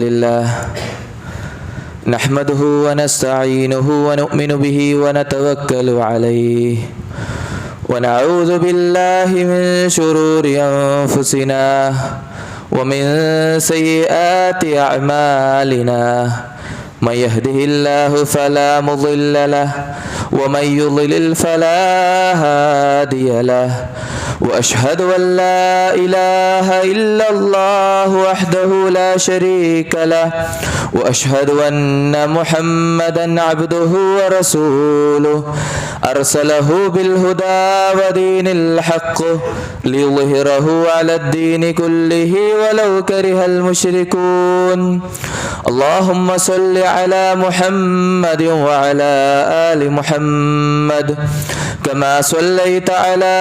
لله نحمده ونستعينه ونؤمن به ونتوكل عليه ونعوذ بالله من شرور أنفسنا ومن سيئات أعمالنا من يهده الله فلا مضل له ومن يضلل فلا هادي له وأشهد أن لا إله إلا الله وحده لا شريك له وأشهد أن محمدا عبده ورسوله أرسله بالهدى ودين الحق ليظهره على الدين كله ولو كره المشركون اللهم صل على محمد وعلى آل محمد كما صليت على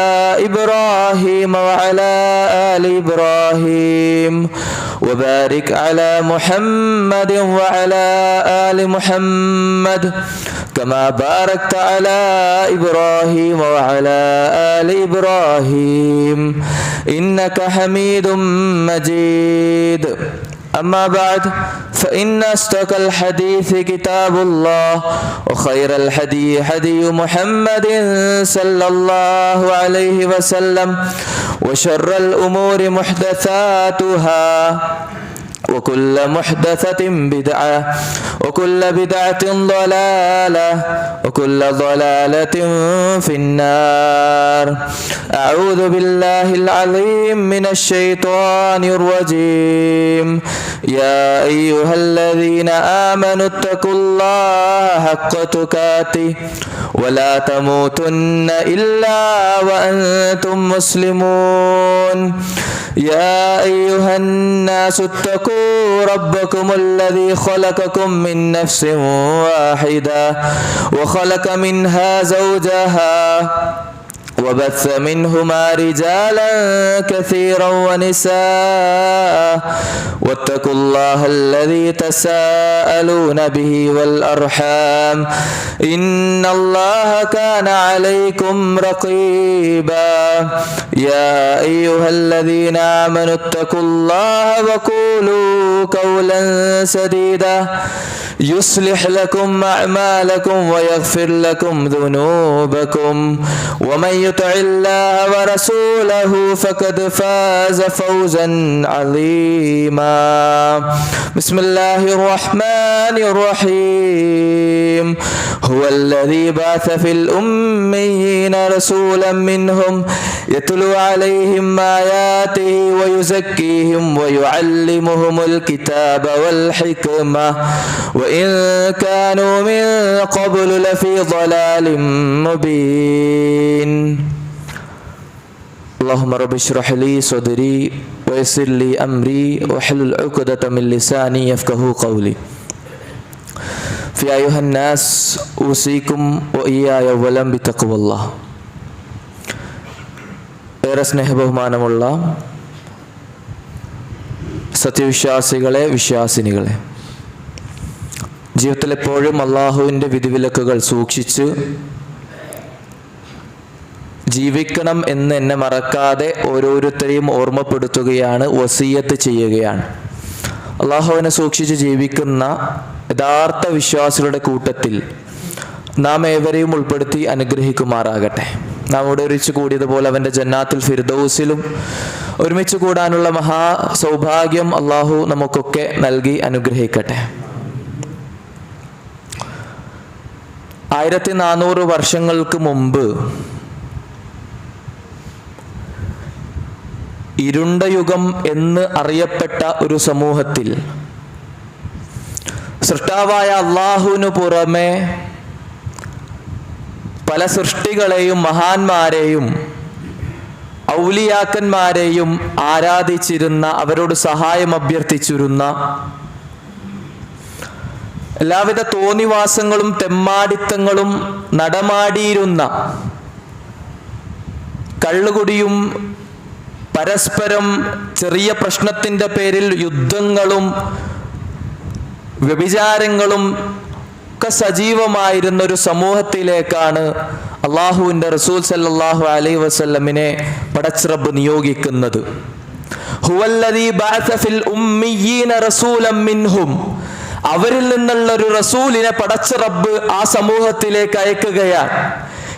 إبراهيم وعلى آل إبراهيم وبارك على محمد وعلى آل محمد كما باركت على إبراهيم وعلى آل إبراهيم إنك حميد مجيد أما بعد فإن أصدق الحديث كتاب الله وخير الهدي هدي محمد صلى الله عليه وسلم وشر الأمور محدثاتها وكل محدثة بدعة وكل بدعة ضلالة وكل ضلالة في النار أعوذ بالله العظيم من الشيطان الرجيم يا أيها الذين آمنوا اتقوا الله حق تقاته ولا تموتن إلا وأنتم مسلمون يا أيها الناس اتقوا ربكم الذي خلقكم من نفس واحدة وخلق منها زوجها وبث منهما رجالا كثيرا ونساء واتقوا الله الذي تساءلون به والأرحام إن الله كان عليكم رقيبا يا أيها الذين آمنوا اتقوا الله وقولوا قولا سديدا يصلح لكم أعمالكم ويغفر لكم ذنوبكم ومن يطع الله ورسوله فقد فاز فوزا عظيما بسم الله الرحمن الرحيم هو الذي بعث في الأميين رسولا منهم يتلو عليهم آياته ويزكيهم ويعلمهم الكتاب والحكمة وإن كانوا من قبل لفي ضلال مبين اللهم رب اشرح لي صدري ويسر لي أمري واحلل عقدة من لساني يفقهوا قولي في أيها الناس أوصيكم وإياي أولا بتقوى الله ഏറെ സ്നേഹബഹുമാനമുള്ള സത്യവിശ്വാസികളെ വിശ്വാസിനികളെ, ജീവിതത്തിൽ എപ്പോഴും അള്ളാഹുവിൻ്റെ വിധിവിലക്കുകൾ സൂക്ഷിച്ച് ജീവിക്കണം എന്ന് എന്നെ മറക്കാതെ ഓരോരുത്തരെയും ഓർമ്മപ്പെടുത്തുകയാണ്, വസിയത്ത് ചെയ്യുകയാണ്. അള്ളാഹുവിനെ സൂക്ഷിച്ച് ജീവിക്കുന്ന യഥാർത്ഥ വിശ്വാസികളുടെ കൂട്ടത്തിൽ നാം ഏവരെയും ഉൾപ്പെടുത്തി അനുഗ്രഹിക്കുമാറാകട്ടെ. നാം ഇവിടെ ഒരുമിച്ച് കൂടിയതുപോലെ അവൻ്റെ ജന്നാത്തുൽ ഫിർദൗസിലും ഒരുമിച്ച് കൂടാനുള്ള മഹാ സൗഭാഗ്യം അള്ളാഹു നമുക്കൊക്കെ നൽകി അനുഗ്രഹിക്കട്ടെ. 1400 വർഷങ്ങൾക്ക് മുമ്പ് ഇരുണ്ട യുഗം എന്ന് അറിയപ്പെട്ട ഒരു സമൂഹത്തിൽ സൃഷ്ടാവായ അള്ളാഹുവിനു പുറമെ പല സൃഷ്ടികളെയും മഹാന്മാരെയും ഔലിയാക്കന്മാരെയും ആരാധിച്ചിരുന്ന, അവരോട് സഹായം അഭ്യർത്ഥിച്ചിരുന്ന, എല്ലാവിധ തോന്നിവാസങ്ങളും തെമ്മാടിത്തങ്ങളും നടമാടിയിരുന്ന, കള്ളുകുടിയും പരസ്പരം ചെറിയ പ്രശ്നത്തിൻ്റെ പേരിൽ യുദ്ധങ്ങളും വ്യഭിചാരങ്ങളും ഒക്കെ സജീവമായിരുന്ന ഒരു സമൂഹത്തിലേക്കാണ് അള്ളാഹുവിൻ്റെ റസൂൽ സല്ലല്ലാഹു അലൈഹി വസല്ലമിനെ പടച്ച റബ്ബ് നിയോഗിക്കുന്നത്. ഹുവല്ലദീ ബഅസ ഫിൽ ഉമ്മീയീന റസൂലൻ മിൻഹും, അവരിൽ നിന്നുള്ള ഒരു റസൂലിനെ പടച്ച റബ്ബ് ആ സമൂഹത്തിലേക്ക് അയക്കുകയാണ്.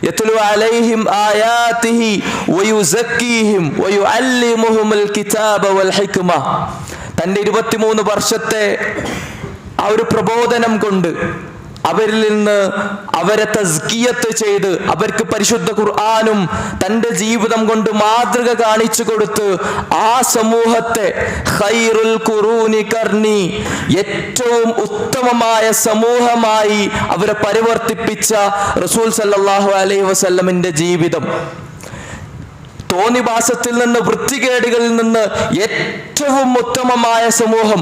യത്ലു അലൈഹിം ആയാതിഹി വയുസക്കീഹിം വയുഅല്ലിമുഹുൽ കിതാബ വൽ ഹിക്മ. തന്റെ 23 വർഷത്തെ ആ ഒരു പ്രബോധനം കൊണ്ട് അവരിൽ നിന്ന് അവരെ തസ്കിയത്ത് ചെയ്ത് അവർക്ക് പരിശുദ്ധ ഖുർആനും തന്റെ ജീവിതം കൊണ്ട് മാതൃക കാണിച്ചു കൊടുത്ത് ആ സമൂഹത്തെ ഖൈറുൽ ഖുറൂനി ഖർനി, ഏറ്റവും ഉത്തമമായ സമൂഹമായി അവരെ പരിവർത്തിപ്പിച്ച റസൂൽ സല്ലല്ലാഹു അലൈഹി വസല്ലമിന്റെ ജീവിതം, തോന്നിവാസത്തിൽ നിന്ന് വൃത്തികേടുകളിൽ നിന്ന് ഏറ്റവും ഉത്തമമായ സമൂഹം,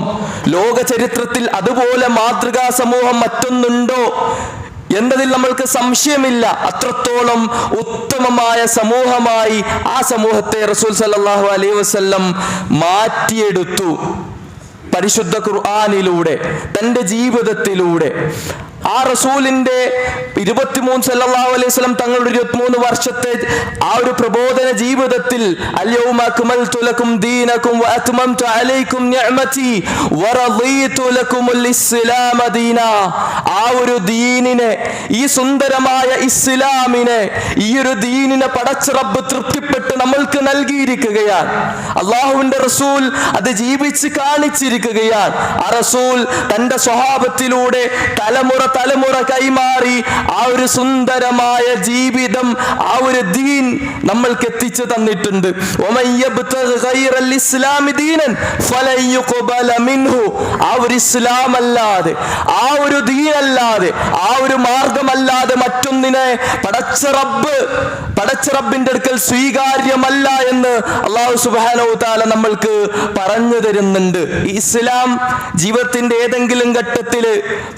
ലോക ചരിത്രത്തിൽ അതുപോലെ മാതൃകാ സമൂഹം മറ്റൊന്നുണ്ടോ എന്നതിൽ നമ്മൾക്ക് സംശയമില്ല. അത്രത്തോളം ഉത്തമമായ സമൂഹമായി ആ സമൂഹത്തെ റസൂൽ സല്ലല്ലാഹു അലൈഹി വസല്ലം മാറ്റിയെടുത്തു. പരിശുദ്ധ ഖുർആനിലൂടെ, തന്റെ ജീവിതത്തിലൂടെ. ആ റസൂലിന്റെ 23 സല്ലല്ലാഹു അലൈഹി വസല്ലം തങ്ങളുടെ 23 വർഷത്തെ ആ ഒരു പ്രബോധന ജീവിതത്തിൽ അൽയൗമ അക്മൽതു ലക്കും ദീനക്കും വഅത്മംതു അലൈക്കും നിഅമതി വറദീതു ലക്കുമുൽ ഇസ്ലാമ ദീനാ, ആ ഒരു ദീനിനെ, ഈ സുന്ദരമായ ഇസ്ലാമിനെ, ഈ ഒരു ദീനിനെ പടച്ച റബ്ബ് തൃപ്തിപ്പെട്ട് നമ്മൾക്ക് നൽകിയിരിക്കുകയാണ്. അല്ലാഹുവിന്റെ റസൂൽ അത് ജീവിച്ച് കാണിച്ചിരിക്കുകയാണ്. ആ റസൂൽ തന്റെ സ്വഹാബത്തിലൂടെ തലമുറ കൈമാറി ആ ഒരു സുന്ദരമായ ജീവിതം, ആ ഒരു ദീൻ നമ്മൾക്ക് എത്തിച്ചു തന്നിട്ടുണ്ട്. ആ ഒരു ഇസ്ലാം അല്ലാതെ, ആ ഒരു ദീൻ അല്ലാതെ, ആ ഒരു മാർഗമല്ലാതെ മറ്റൊന്നിനെ പടച്ച റബ്ബിന്റെ അടുക്കൽ സ്വീകാര്യമല്ല എന്ന് അല്ലാഹു സുബ്ഹാനഹു വ തആല നമ്മൾക്ക് പറഞ്ഞു തരുന്നുണ്ട്. ഇസ്ലാം ജീവിതത്തിന്റെ ഏതെങ്കിലും ഘട്ടത്തിൽ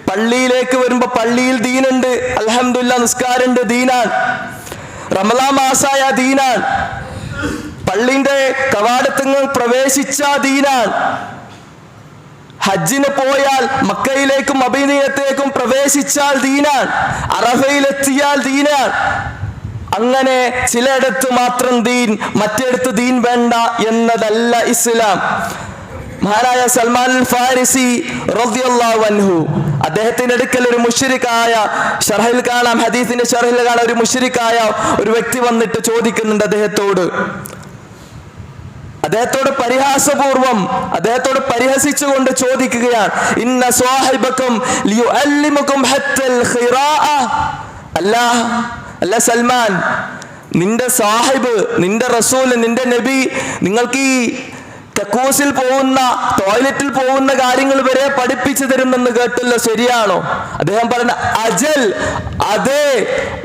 പള്ളിയിലേക്ക് വരുമ്പോ പള്ളിയിൽ ദീനുണ്ട്, അൽഹംദുലില്ലാഹ് നിസ്കാരമുണ്ട്, ദീനാൻ. റമളാൻ മാസായ ദീനാൻ. പള്ളിന്റെ കവാടത്തിൽ പ്രവേശിച്ച ദീനാൻ. ഹജ്ജിന് പോയാൽ മക്കയിലേക്കും മദീനയിലേക്കും പ്രവേശിച്ചാൽ ദീനാൻ. അറഫയിലെത്തിയാൽ ദീനാൻ. അങ്ങനെ ചിലയിടത്ത് മാത്രം ദീൻ, മറ്റിടത്ത് ദീൻ വേണ്ട എന്നതല്ല ഇസ്ലാം. മഹാനായ സൽമാൻ അൽ ഫാരിസി റളിയല്ലാഹു അൻഹു, അദ്ദേഹത്തിന്റെ അടുക്കൽ ഒരു മുശ്രിക്കായ, ഷർഹിൽ കാണാം, ഹദീസിന്റെ ഷർഹിൽ കാണാം, ഒരു മുശ്രിക്കായ ഒരു വ്യക്തി വന്നിട്ട് ചോദിക്കുന്നുണ്ട് അദ്ദേഹത്തോട് പരിഹാസപൂർവം, അദ്ദേഹത്തോട് പരിഹസിച്ചുകൊണ്ട് ചോദിക്കുകയാണ്, ഇന്ന സ്വാഹിബക്കും ലിയുഅല്ലിമുക്കും ഹത്തൽ ഖിറാഅ. അല്ല സൽമാൻ, നിന്റെ സാഹിബ്, നിന്റെ റസൂൽ, നിന്റെ നബി നിങ്ങൾക്ക് ഈ കക്കൂസിൽ പോകുന്ന, ടോയ്ലറ്റിൽ പോകുന്ന കാര്യങ്ങൾ വരെ പഠിപ്പിച്ചു തരുന്നെന്ന് കേട്ടല്ലോ, ശരിയാണോ? അദ്ദേഹം പറഞ്ഞ അജൽ, അതെ,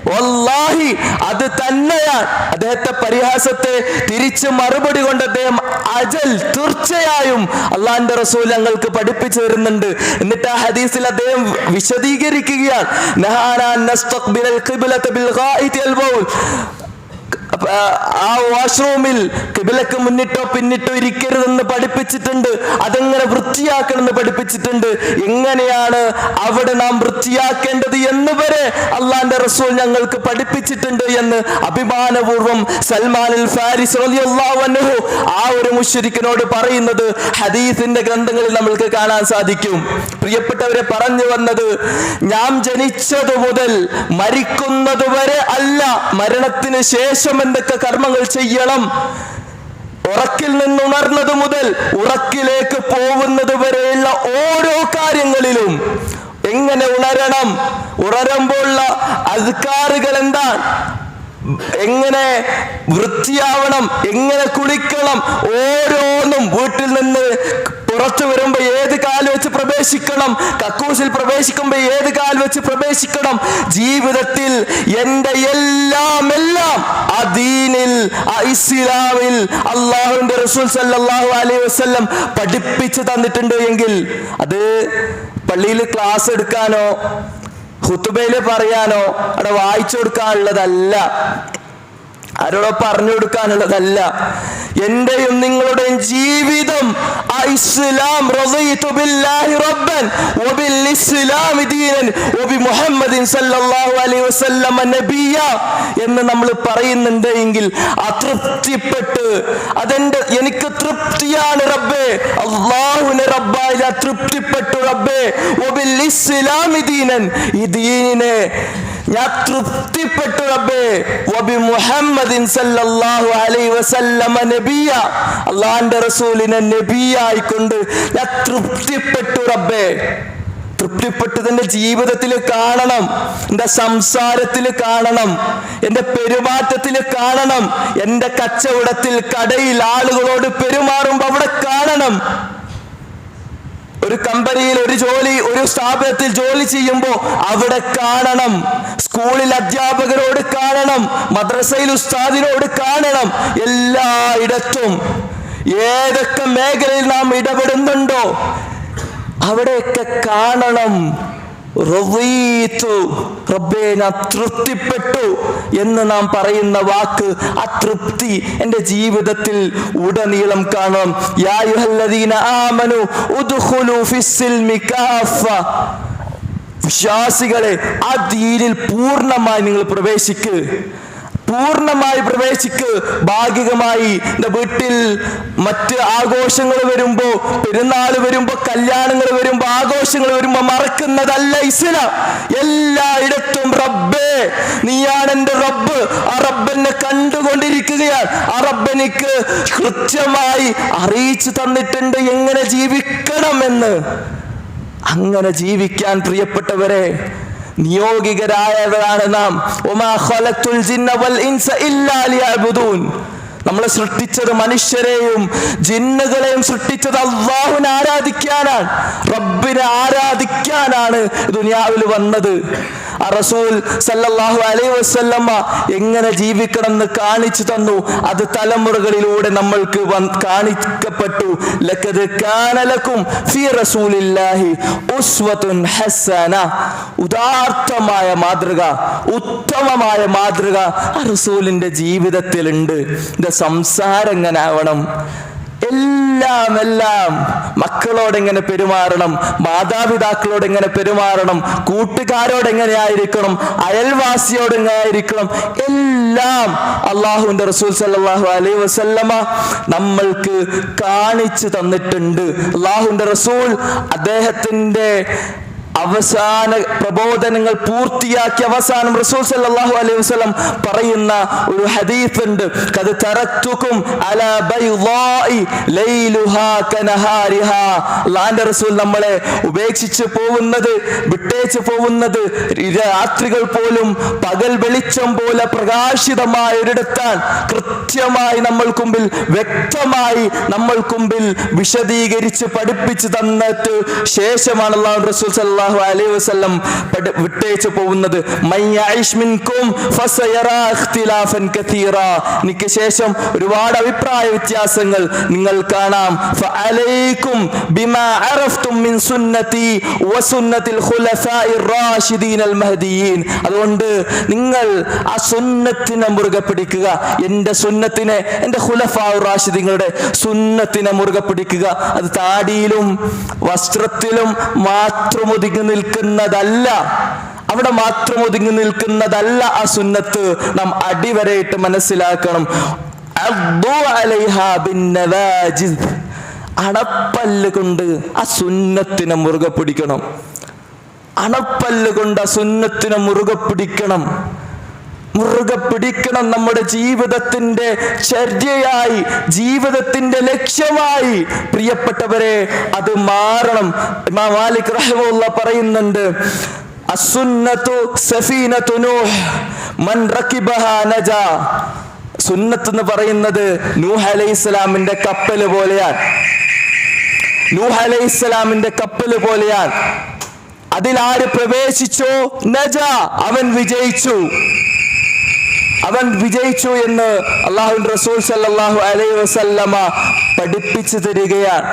വല്ലാഹി അത് തന്നെയാണ്. അദ്ദേഹത്തെ പരിഹാസത്തെ തിരിച്ച് മറുപടി കൊണ്ട് അദ്ദേഹം അജൽ, തീർച്ചയായും അള്ളാഹിന്റെ റസൂൽ ഞങ്ങൾക്ക് പഠിപ്പിച്ചു തരുന്നുണ്ട്. എന്നിട്ട് ആ ഹദീസിൽ അദ്ദേഹം വിശദീകരിക്കുകയാണ്, നഹാനാ നസ്തഖ്ബിലൽ ഖിബ്ലത ബിൽ ഗായിതി അൽ ബൗൽ, ആ വാഷ്റൂമിൽ ഖിബിലക്ക് മുന്നിട്ടോ പിന്നിട്ടോ ഇരിക്കരുതെന്ന് പഠിപ്പിച്ചിട്ടുണ്ട്. അതെങ്ങനെ വൃത്തിയാക്കണമെന്ന് പഠിപ്പിച്ചിട്ടുണ്ട്. എങ്ങനെയാണ് അവിടെ നാം വൃത്തിയാക്കേണ്ടത് എന്ന് വരെ അള്ളാന്റെ റസൂൽ ഞങ്ങൾക്ക് പഠിപ്പിച്ചിട്ടുണ്ട് എന്ന് അഭിമാനപൂർവ്വം സൽമാൻ അൽ ഫാരിസി റളിയല്ലാഹു അൻഹു ആ ഒരു മുശ്രിക്കിനോട് പറയുന്നത് ഹദീസിന്റെ ഗ്രന്ഥങ്ങളിൽ നമ്മൾക്ക് കാണാൻ സാധിക്കും. പ്രിയപ്പെട്ടവരെ, പറഞ്ഞു വന്നത്, ഞാൻ ജനിച്ചതു മുതൽ മരിക്കുന്നത് വരെ അല്ല, മരണത്തിന് ശേഷം എന്തൊക്കെ കർമ്മങ്ങൾ ചെയ്യണം, ഉറക്കിൽ നിന്നുണർന്നത് മുതൽ ഉറക്കിലേക്ക് പോകുന്നത് വരെയുള്ള ഓരോ കാര്യങ്ങളിലും എങ്ങനെ ഉണരണം, ഉണരുമ്പോഴുള്ള അദ്കാറുകൾ എന്താണ്, എങ്ങനെ വൃത്തിയാവണം, എങ്ങനെ കുളിക്കണം, ഓരോന്നും വീട്ടിൽ നിന്ന് പുറത്തു വരുമ്പോ ഏത് കാൽ വെച്ച് പ്രവേശിക്കണം, കക്കൂസിൽ പ്രവേശിക്കുമ്പോ ഏത് കാൽ വെച്ച് പ്രവേശിക്കണം, ജീവിതത്തിൽ എന്റെ എല്ലാം ആ ദീനിൽ, ആ ഇസ്ലാമിൽ അള്ളാഹുവിന്റെ റസൂൽ സല്ലല്ലാഹു അലൈഹി വസല്ലം പഠിപ്പിച്ചു തന്നിട്ടുണ്ട് എങ്കിൽ അത് പള്ളിയിൽ ക്ലാസ് എടുക്കാനോ ഖുതുബയിൽ പറയാനോ അവിടെ വായിച്ചു കൊടുക്കാനുള്ളതല്ല, ആരോടോ പറഞ്ഞു കൊടുക്കാനുള്ളതല്ല. എന്റെയും നിങ്ങളുടെയും ജീവിതം ആ ഇസ്ലാം, റളിതു ബില്ലാഹി റബ്ബൻ വബിൽ ഇസ്ലാമി ദീനൻ വബി മുഹമ്മദിൻ സല്ലല്ലാഹു അലൈഹി വസല്ലമ നബിയ എന്ന് നമ്മൾ പറയുന്നുണ്ട് എങ്കിൽ അതൃപ്തിപ്പെട്ട് എനിക്ക് തൃപ്തിയാണ് റബ്ബേ, അല്ലാഹുവിനെ റബ്ബായി തൃപ്തിപ്പെട്ടു റബ്ബേ, വബിൽ ഇസ്ലാമി ദീനൻ, ഈ ദീനിനെ ഞാൻ തൃപ്തിപ്പെട്ടു റബ്ബേ, വബി മുഹമ്മദിൻ സല്ലല്ലാഹു അലൈഹി വസല്ലമ നബിയ, അല്ലാഹുവിന്റെ റസൂലിനെ നബിയായി കൊണ്ട് ഞാൻ തൃപ്തിപ്പെട്ടു റബ്ബേ. തൃപ്തിപ്പെട്ടത് എൻ്റെ ജീവിതത്തിൽ കാണണം, എൻ്റെ സംസാരത്തിൽ കാണണം, എൻ്റെ പെരുമാറ്റത്തിൽ കാണണം, എൻ്റെ കച്ചവടത്തിൽ, കടയിൽ ആളുകളോട് പെരുമാറുമ്പോൾ അവിടെ കാണണം. ഒരു കമ്പനിയിൽ ഒരു സ്ഥാപനത്തിൽ ജോലി ചെയ്യുമ്പോൾ അവിടെ കാണണം, സ്കൂളിൽ അധ്യാപകരോട് കാണണം, മദ്രസയിൽ ഉസ്താദിനോട് കാണണം. എല്ലായിടത്തും ഏതൊക്കെ മേഖലയിൽ നാം ഇടപെടുന്നുണ്ടോ അവിടെയൊക്കെ കാണണം, റബ്ബേ ഞാൻ തൃപ്തിപ്പെട്ടു എന്ന് നാം പറയുന്ന വാക്ക്, ആ തൃപ്തി എൻ്റെ ജീവിതത്തിൽ ഉടനീളം കാണണം. യാ അയ്യുഹല്ലദീന ആമനു ഉദ്ഖുലൂ ഫിസ്സിൽമി കാഫ, വിശ്വാസികളെ ആ ദീനിൽ പൂർണ്ണമായി നിങ്ങൾ പൂർണ്ണമായി പ്രവേശിക്ക്. ഭാഗികമായി വീട്ടിൽ മറ്റ് ആഘോഷങ്ങൾ വരുമ്പോ, പെരുന്നാൾ വരുമ്പോ, കല്യാണങ്ങൾ വരുമ്പോ, ആഘോഷങ്ങൾ വരുമ്പോ മറക്കുന്നതല്ല ഇസ്ലാം. എല്ലായിടത്തും റബ്ബേ നീയാണ് എൻ്റെ റബ്ബ്, ആ റബ്ബെന്നെ കണ്ടുകൊണ്ടിരിക്കുകയാണ്, ആ റബ്ബെനിക്ക് കൃത്യമായി അറിയിച്ചു തന്നിട്ടുണ്ട് എങ്ങനെ ജീവിക്കണമെന്ന്. അങ്ങനെ ജീവിക്കാൻ പ്രിയപ്പെട്ടവരെ നിയോഗികരായവരാണ് നാം. വമാ ഖലഖ്തുൽ ജിന്ന വൽ ഇൻസ ഇല്ലാ ലിയഅ്ബുദൂൻ. നമ്മളെ സൃഷ്ടിച്ചത് മനുഷ്യരെയും ജിന്നുകളെയും സൃഷ്ടിച്ചത് അല്ലാഹുവിനെ ആരാധിക്കാനാണ്, റബ്ബിനെ ആരാധിക്കാനാണ് ദുനിയാവിൽ വന്നത്. ആ റസൂൽ സല്ലല്ലാഹു അലൈഹി വസല്ലമ എങ്ങനെ ജീവിക്കണം എന്ന് കാണിച്ചു തന്നു. അത് തലമുറകളിലൂടെ നമ്മൾക്ക് കാണിക്കപ്പെട്ടു. ലഖദ് കാന ലക്കും ഫീ റസൂലില്ലാഹി ഉസ്വത്തുൻ ഹസന, ഉദാത്തമായ മാതൃക, ഉത്തമമായ മാതൃക ആ റസൂലിന്റെ ജീവിതത്തിലുണ്ട്. സംസാരം എങ്ങനെ ആവണം, എല്ലാം മക്കളോട് എങ്ങനെ പെരുമാറണം, മാതാപിതാക്കളോട് എങ്ങനെ പെരുമാറണം, കൂട്ടുകാരോട് എങ്ങനെയായിരിക്കണം, അയൽവാസിയോട് എങ്ങനെയായിരിക്കണം, എല്ലാം അള്ളാഹുവിന്റെ റസൂൽ സല്ലല്ലാഹു അലൈഹി വസല്ലമ നമ്മൾക്ക് കാണിച്ചു തന്നിട്ടുണ്ട്. അള്ളാഹുവിന്റെ റസൂൽ അദ്ദേഹത്തിന്റെ അവസാന പ്രബോധനങ്ങൾ പൂർത്തിയാക്കി അവസാനം റസൂൽ സല്ലല്ലാഹു അലൈഹി വസല്ലം പറയുന്ന ഒരു ഹദീസ് ഉണ്ട്. ഖദ് തറക്തുകും അലാ ബൈളാഇ ലൈലുഹാ കനഹാരിഹാ. അല്ലാഹുവിന്റെ റസൂൽ നമ്മളെ ഉപേക്ഷിച്ച് പോകുന്നത്, വിട്ടേച്ച് പോകുന്നത് രാത്രികൾ പോലും പകൽ വെളിച്ചം പോലെ പ്രകാശിതമായ ഒരിടത്താണ്. കൃത്യമായി നമ്മൾക്ക് മുമ്പിൽ, വ്യക്തമായി നമ്മൾക്ക് മുമ്പിൽ വിശദീകരിച്ച് പഠിപ്പിച്ചു തന്നിട്ട് ശേഷമാണ് അല്ലാഹുവിന്റെ റസൂൽ സല്ലല്ലാഹു അലൈഹി വസല്ലം വിട്ടേച്ചു പോകുന്നത്. എനിക്ക് ശേഷം ഒരുപാട് അഭിപ്രായ വ്യത്യാസങ്ങൾ നിങ്ങൾ കാണാം. അതുകൊണ്ട് നിങ്ങൾ ആ സുന്നത്തിനെ മുറുകെ പിടിക്കുക, എന്റെ സുന്നത്തിനെ, എന്റെ ഖുലഫാ റാഷിദീങ്ങളുടെ സുന്നത്തിനെ മുറുകെ പിടിക്കുക. അത് താടിയിലും വസ്ത്രത്തിലും മാത്രം നിൽക്കുന്നതല്ല, അവിടെ മാത്രം ഒതുങ്ങി നിൽക്കുന്നതല്ല ആ സുന്നത്ത്. നാം അടിവരയിട്ട് മനസ്സിലാക്കണം. അണപ്പല്ല് കൊണ്ട് ആ സുന്നത്തിനെ മുറുകെ പിടിക്കണം, അണപ്പല്ല് കൊണ്ട് ആ സുന്നത്തിനെ മുറുകെ പിടിക്കണം. നമ്മുടെ ജീവിതത്തിന്റെ ചര്യയായി, ജീവിതത്തിന്റെ ലക്ഷ്യമായി. പ്രിയപ്പെട്ടവരെ, അത് മാറണം. ഇമാം മാലിക് റഹിമഹുല്ലാഹ് പറയുന്നുണ്ട്, അസ്സുന്നത്തു സഫീനത്തു നൂഹ് മൻ റകിബഹാ നജാ. സുന്നത്ത് എന്ന് പറയുന്നത് നൂഹ് അലൈഹിസ്സലാമിന്റെ കപ്പൽ പോലെയാണ്. നൂഹ് അലൈഹിസ്സലാമിന്റെ കപ്പൽ പോലെയാണ്. അതിലാര് പ്രവേശിച്ചോ നജാ, അവൻ വിജയിച്ചു എന്ന് അല്ലാഹുവിന്റെ റസൂൽ സല്ലല്ലാഹു അലൈഹി വസല്ലമ പഠിപ്പിച്ചു തരികയാണ്.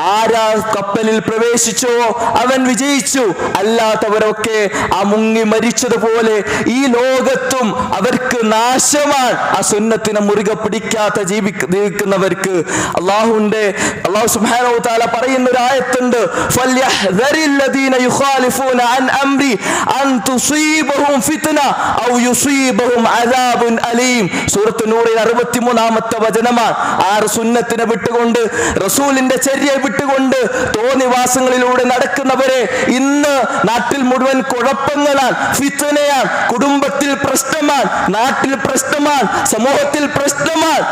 ആരാ കപ്പലിൽ പ്രവേശിച്ചോ അവൻ വിജയിച്ചു, അല്ലാത്തവരൊക്കെ ആ മുങ്ങി മരിച്ചതുപോലെ ഈ ലോകത്തും അവർക്ക് നാശമാണ്. ആ സുന്നത്തിനെ മുറുകെ പിടിക്കാത്ത ജീവിക്കുന്നവർക്ക് അല്ലാഹു സുബ്ഹാനഹു വ തആല പറയുന്ന ഒരു ആയത്തുണ്ട്, ഫൽയഹ്ദരില്ലദീന യുഖാലിഫൂന അൻ അംരി അൻ തുസീബഹും ഫിത്ന ഔ യുസീബഹും അദാബുൻ അലീം. സൂറത്ത് നൂറിൽ 63-ാമത്തെ വചനമാണ്. ആർ സുന്നത്തിനെ വിട്ടുകൊണ്ട് റസൂലിന്റെ ചര്യയെ വിട്ടുകൊണ്ട് തോന്നിവാസങ്ങളിലൂടെ നടക്കുന്നവരെ ഇന്ന് നാട്ടിൽ മുഴുവൻ കുഴപ്പങ്ങളാണ്, ഫിത്നയാണ്, കുടുംബത്തിൽ പ്രശ്നമാണ്, നാട്ടിൽ പ്രശ്നമാണ്, സമൂഹത്തിൽ പ്രശ്നമാണ്.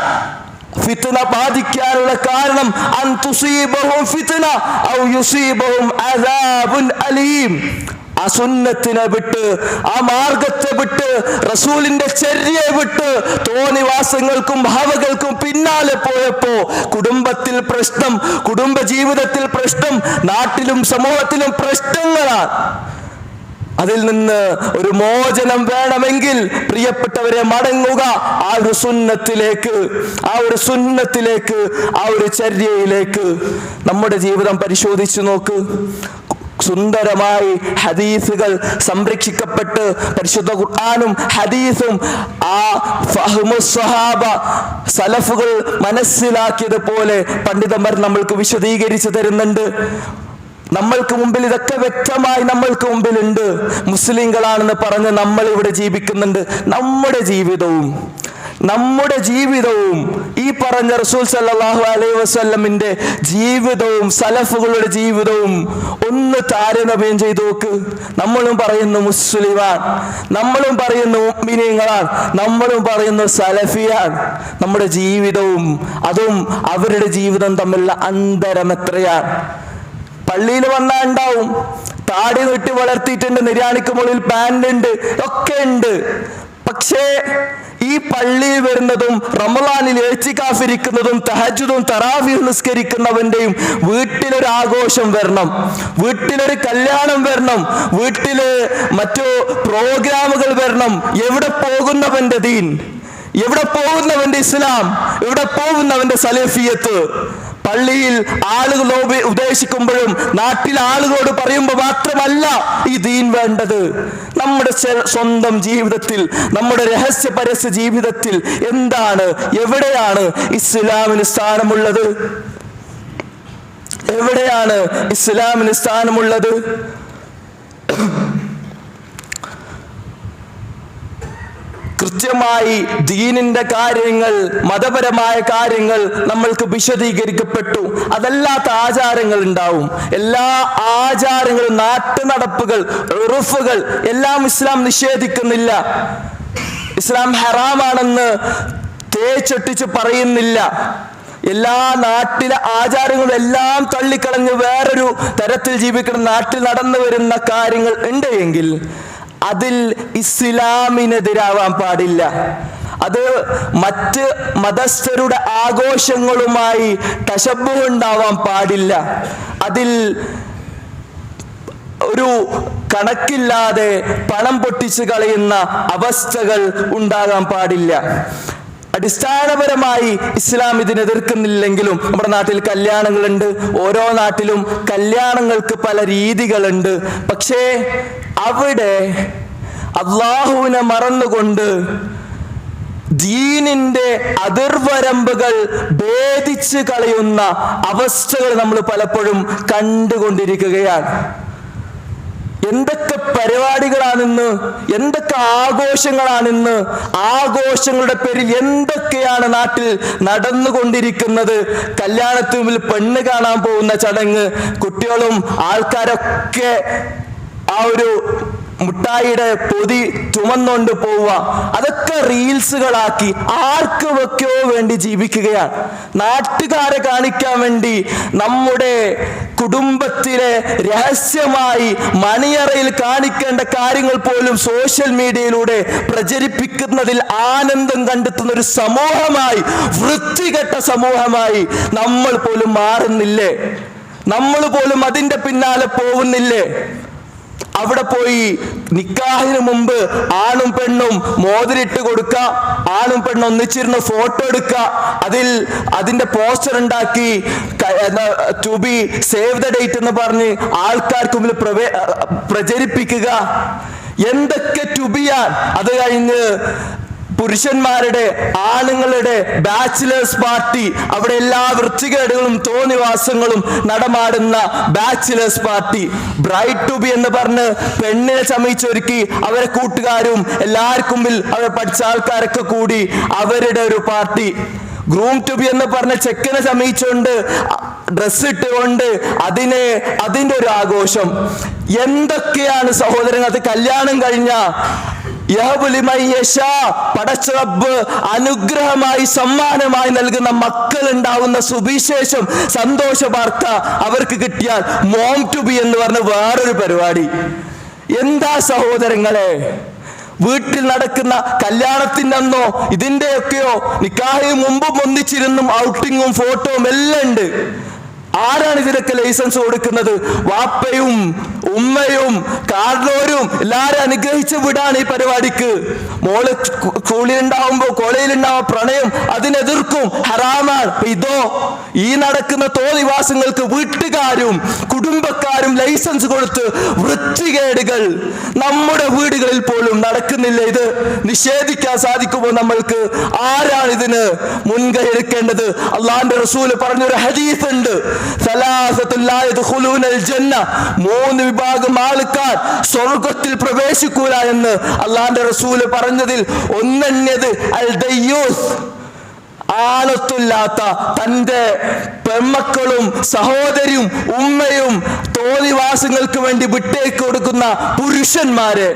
ഫിത്ന ബാധിക്കാനുള്ള കാരണം അൻ തുസീബഹും ഫിത്ന ഔ യുസീബഹും അദാബുൻ അലീം. ആ സുന്നത്തിനെ വിട്ട്, ആ മാർഗത്തെ വിട്ട്, റസൂലിന്റെ ചര്യയെ വിട്ട് തോന്നിവാസങ്ങൾക്കും ഭാവകൾക്കും പിന്നാലെ പോയപ്പോ കുടുംബത്തിൽ പ്രശ്നം, കുടുംബ ജീവിതത്തിൽ പ്രശ്നം, നാട്ടിലും സമൂഹത്തിലും പ്രശ്നങ്ങളാണ്. അതിൽ നിന്ന് ഒരു മോചനം വേണമെങ്കിൽ പ്രിയപ്പെട്ടവരെ മടങ്ങുക ആ ഒരു സുന്നത്തിലേക്ക്, ആ ഒരു സുന്നത്തിലേക്ക്, ആ ഒരു ചര്യയിലേക്ക്. നമ്മുടെ ജീവിതം പരിശോധിച്ചു നോക്ക്. സുന്ദരമായി ഹദീസുകൾ സംരക്ഷിക്കപ്പെട്ട് പരിശുദ്ധ ഖുർആനും ഹദീസും ആ ഫഹ്മു സ്വഹാബ സലഫുകൾ മനസ്സിലാക്കിയതുപോലെ പണ്ഡിതന്മാർ നമ്മൾക്ക് വിശദീകരിച്ചു തരുന്നുണ്ട്. നമ്മൾക്ക് മുമ്പിൽ ഇതൊക്കെ വ്യക്തമായി നമ്മൾക്ക് മുമ്പിലുണ്ട്. മുസ്ലിങ്ങളാണെന്ന് പറഞ്ഞ് നമ്മൾ ഇവിടെ ജീവിക്കുന്നുണ്ട്. നമ്മുടെ ജീവിതവും ഈ പറഞ്ഞ റസൂൽ സല്ലല്ലാഹു അലൈഹി വസല്ലമിന്റെ ജീവിതവും സലഫുകളുടെ ജീവിതവും ഒന്ന് താരതമ്യം ചെയ്തു നോക്ക്. നമ്മളും പറയുന്നു മുസ്ലിമാണ്, നമ്മളും പറയുന്നു മുഅ്മിനീങ്ങളാണ്, നമ്മളും പറയുന്നു സലഫിയാണ്. നമ്മുടെ ജീവിതവും അതും അവരുടെ ജീവിതം തമ്മിലുള്ള അന്തരം എത്രയാണ്. പള്ളിയിൽ വന്നാൽ ഉണ്ടാവും, താടി വെട്ടി വളർത്തിയിട്ടുണ്ട്, നിര്യാണിക്ക് മുകളിൽ പാന്റ് ഉണ്ട്, ഒക്കെ ഉണ്ട്. പക്ഷേ ഈ പള്ളിയിൽ വരുന്നതും റമളാനിൽ ഇഅ്തികാഫിരിക്കുന്നതും തഹജ്ജുദും തറാവീഹ് നിസ്കരിക്കുന്നവന്റെയും വീട്ടിലൊരു ആഘോഷം വരണം, വീട്ടിലൊരു കല്യാണം വരണം, വീട്ടില് മറ്റു പ്രോഗ്രാമുകൾ വരണം. എവിടെ പോകുന്നവന്റെ ദീൻ, എവിടെ പോകുന്നവന്റെ ഇസ്ലാം, എവിടെ പോകുന്നവന്റെ സലഫിയത്ത്? പള്ളിയിൽ ആളുകൾ ഉപദേശിക്കുമ്പോഴും നാട്ടിലെ ആളുകളോട് പറയുമ്പോൾ മാത്രമല്ല ഈ ദീൻ വേണ്ടത്. നമ്മുടെ സ്വന്തം ജീവിതത്തിൽ, നമ്മുടെ രഹസ്യ പരസ്യ ജീവിതത്തിൽ എന്താണ്, എവിടെയാണ് ഇസ്ലാമിന് സ്ഥാനമുള്ളത്? എവിടെയാണ് ഇസ്ലാമിന് സ്ഥാനമുള്ളത്? കൃത്യമായി ദീനിന്റെ കാര്യങ്ങൾ, മതപരമായ കാര്യങ്ങൾ നമ്മൾക്ക് വിശദീകരിക്കപ്പെട്ടു. അതല്ലാത്ത ആചാരങ്ങൾ ഉണ്ടാവും. എല്ലാ ആചാരങ്ങളും, നാട്ടുനടപ്പുകൾ, ഉറുഫുകൾ എല്ലാം ഇസ്ലാം നിഷേധിക്കുന്നില്ല. ഇസ്ലാം ഹറാമാണെന്ന് തേച്ചൊട്ടിച്ച് പറയുന്നില്ല. എല്ലാ നാട്ടിലെ ആചാരങ്ങളും എല്ലാം തള്ളിക്കളഞ്ഞ് വേറൊരു തരത്തിൽ ജീവിക്കുന്ന നാട്ടിൽ നടന്നു വരുന്ന കാര്യങ്ങൾ ഉണ്ട് എങ്കിൽ അതിൽ ഇസ്ലാമിനെതിരാവാൻ പാടില്ല. അത് മറ്റ് മതസ്ഥരുടെ ആഘോഷങ്ങളുമായി തശബ്ബുഹ് ഉണ്ടാവാൻ പാടില്ല. അതിൽ ഒരു കണക്കില്ലാതെ പണം പൊട്ടിച്ച് കളയുന്ന അവസ്ഥകൾ ഉണ്ടാകാൻ പാടില്ല. അടിസ്ഥാനപരമായി ഇസ്ലാം ഇതിനെ എതിർക്കുന്നില്ലെങ്കിലും നമ്മുടെ നാട്ടിൽ കല്യാണങ്ങളുണ്ട്. ഓരോ നാട്ടിലും കല്യാണങ്ങൾക്ക് പല രീതികളുണ്ട്. പക്ഷേ അവിടെ അള്ളാഹുവിനെ മറന്നുകൊണ്ട് ദീനിന്റെ അതിർവരമ്പുകൾ ഭേദിച്ച് കളയുന്ന അവസ്ഥകൾ നമ്മൾ പലപ്പോഴും കണ്ടുകൊണ്ടിരിക്കുകയാണ്. എന്തൊക്കെ പരിപാടികളാണിന്ന്, എന്തൊക്കെ ആഘോഷങ്ങളാണിന്ന്, ആഘോഷങ്ങളുടെ പേരിൽ എന്തൊക്കെയാണ് നാട്ടിൽ നടന്നുകൊണ്ടിരിക്കുന്നത്. കല്യാണത്തിന് മുമ്പിൽ പെണ്ണ് കാണാൻ പോകുന്ന ചടങ്ങ്, കുട്ടികളും ആൾക്കാരൊക്കെ ആ ഒരു മുട്ടായിയുടെ പൊതി ചുമന്നുകൊണ്ട് പോവുക, അതൊക്കെ റീൽസുകളാക്കി ആർക്കുമൊക്കെയോ വേണ്ടി ജീവിക്കുകയാണ്. നാട്ടുകാരെ കാണിക്കാൻ വേണ്ടി നമ്മുടെ കുടുംബത്തിലെ രഹസ്യമായി മണിയറയിൽ കാണിക്കേണ്ട കാര്യങ്ങൾ പോലും സോഷ്യൽ മീഡിയയിലൂടെ പ്രചരിപ്പിക്കുന്നതിൽ ആനന്ദം കണ്ടെത്തുന്ന ഒരു സമൂഹമായി, വൃത്തികെട്ട സമൂഹമായി നമ്മൾ പോലും മാറുന്നില്ലേ? നമ്മൾ പോലും അതിന്റെ പിന്നാലെ പോകുന്നില്ലേ? അവിടെ പോയി നിക്കാഹിന് മുമ്പ് ആണും പെണ്ണും മോതിരിട്ട് കൊടുക്കുക, ആണും പെണ്ണും ഒന്നിച്ചിരുന്ന് ഫോട്ടോ എടുക്കുക, അതിന്റെ പോസ്റ്റർ ഉണ്ടാക്കി to be save the date എന്ന് പറഞ്ഞ് ആൾക്കാർക്ക് മുമ്പിൽ പ്രചരിപ്പിക്കുക. എന്തൊക്കെ ടുബിയാൻ. അത് കഴിഞ്ഞ് പുരുഷന്മാരുടെ ആണുങ്ങളുടെ ബാച്ചിലേഴ്സ് പാർട്ടി, അവിടെ എല്ലാ വൃത്തികേടുകളും തോന്നിവാസങ്ങളും നടമാടുന്ന bachelors party. Bride to be എന്ന് പറഞ്ഞ് പെണ്ണിനെ ചമയിച്ചൊരുക്കി അവരെ കൂട്ടുകാരും എല്ലാവർക്കും മുമ്പിൽ അവരെ പഠിച്ച ആൾക്കാരൊക്കെ കൂടി അവരുടെ ഒരു പാർട്ടി. ഗ്രൂം ടു ബി എന്ന് പറഞ്ഞ ചെക്കനെ ചമയിച്ചുകൊണ്ട് ഡ്രസ് ഇട്ടുകൊണ്ട് അതിന്റെ ഒരു ആഘോഷം. എന്തൊക്കെയാണ് സഹോദരങ്ങൾ. അത് കല്യാണം കഴിഞ്ഞ പടച്ചറബ്ബ് അനുഗ്രഹമായി സമ്മാനമായി നൽകുന്ന മക്കൾ ഉണ്ടാവുന്ന സുവിശേഷം സന്തോഷ വാർത്ത അവർക്ക് കിട്ടിയാൽ മോം ടു ബി എന്ന് പറഞ്ഞ വേറൊരു പരിപാടി. എന്താ സഹോദരങ്ങളെ, വീട്ടിൽ നടക്കുന്ന കല്യാണത്തിന്റെ അന്നോ ഇതിന്റെയൊക്കെയോ നിക്കാഹിന് മുമ്പും ഒന്നിച്ചിരുന്നും ഔട്ടിങ്ങും ഫോട്ടോയും എല്ലാം ഉണ്ട്. ആരാണ് ഇതിനൊക്കെ ലൈസൻസ് കൊടുക്കുന്നത്? വാപ്പയും ഉമ്മയും കാർലോരും എല്ലാരും അനുഗ്രഹിച്ച് വിടാണ് ഈ പരിപാടിക്ക്. മോള് സ്കൂളിലുണ്ടാവുമ്പോ കോളേജിലുണ്ടാവുമ്പോ പ്രണയം അതിനെതിർക്കും, ഹറാമാണ്. ഇതോ ഈ നടക്കുന്ന തോന്നിവാസങ്ങൾക്ക് വീട്ടുകാരും കുടുംബക്കാരും ലൈസൻസ് കൊടുത്ത് വൃത്തികേടുകൾ നമ്മുടെ വീടുകളിൽ പോലും നടക്കുന്നില്ല. ഇത് നിഷേധിക്കാൻ സാധിക്കുമോ നമ്മൾക്ക്? ആരാണ് ഇതിന് മുൻകൈ എടുക്കേണ്ടത്? അള്ളാന്റെ റസൂല് പറഞ്ഞൊരു ഹദീസ് ഉണ്ട്, 3 വിഭാഗം ആൾക്കാർ സ്വർഗത്തിൽ പ്രവേശിക്കൂല എന്ന് അള്ളാന്റെ റസൂല് പറഞ്ഞതിൽ ഒന്നന്യത് അൽ ദയ്യൂസ്, ആണത്തില്ലാത്ത തന്റെ പെമ്മക്കളും സഹോദരിയും ഉമ്മയും തോന്നിവാസങ്ങൾക്ക് വേണ്ടി വിട്ടേക്ക് കൊടുക്കുന്ന പുരുഷന്മാരെ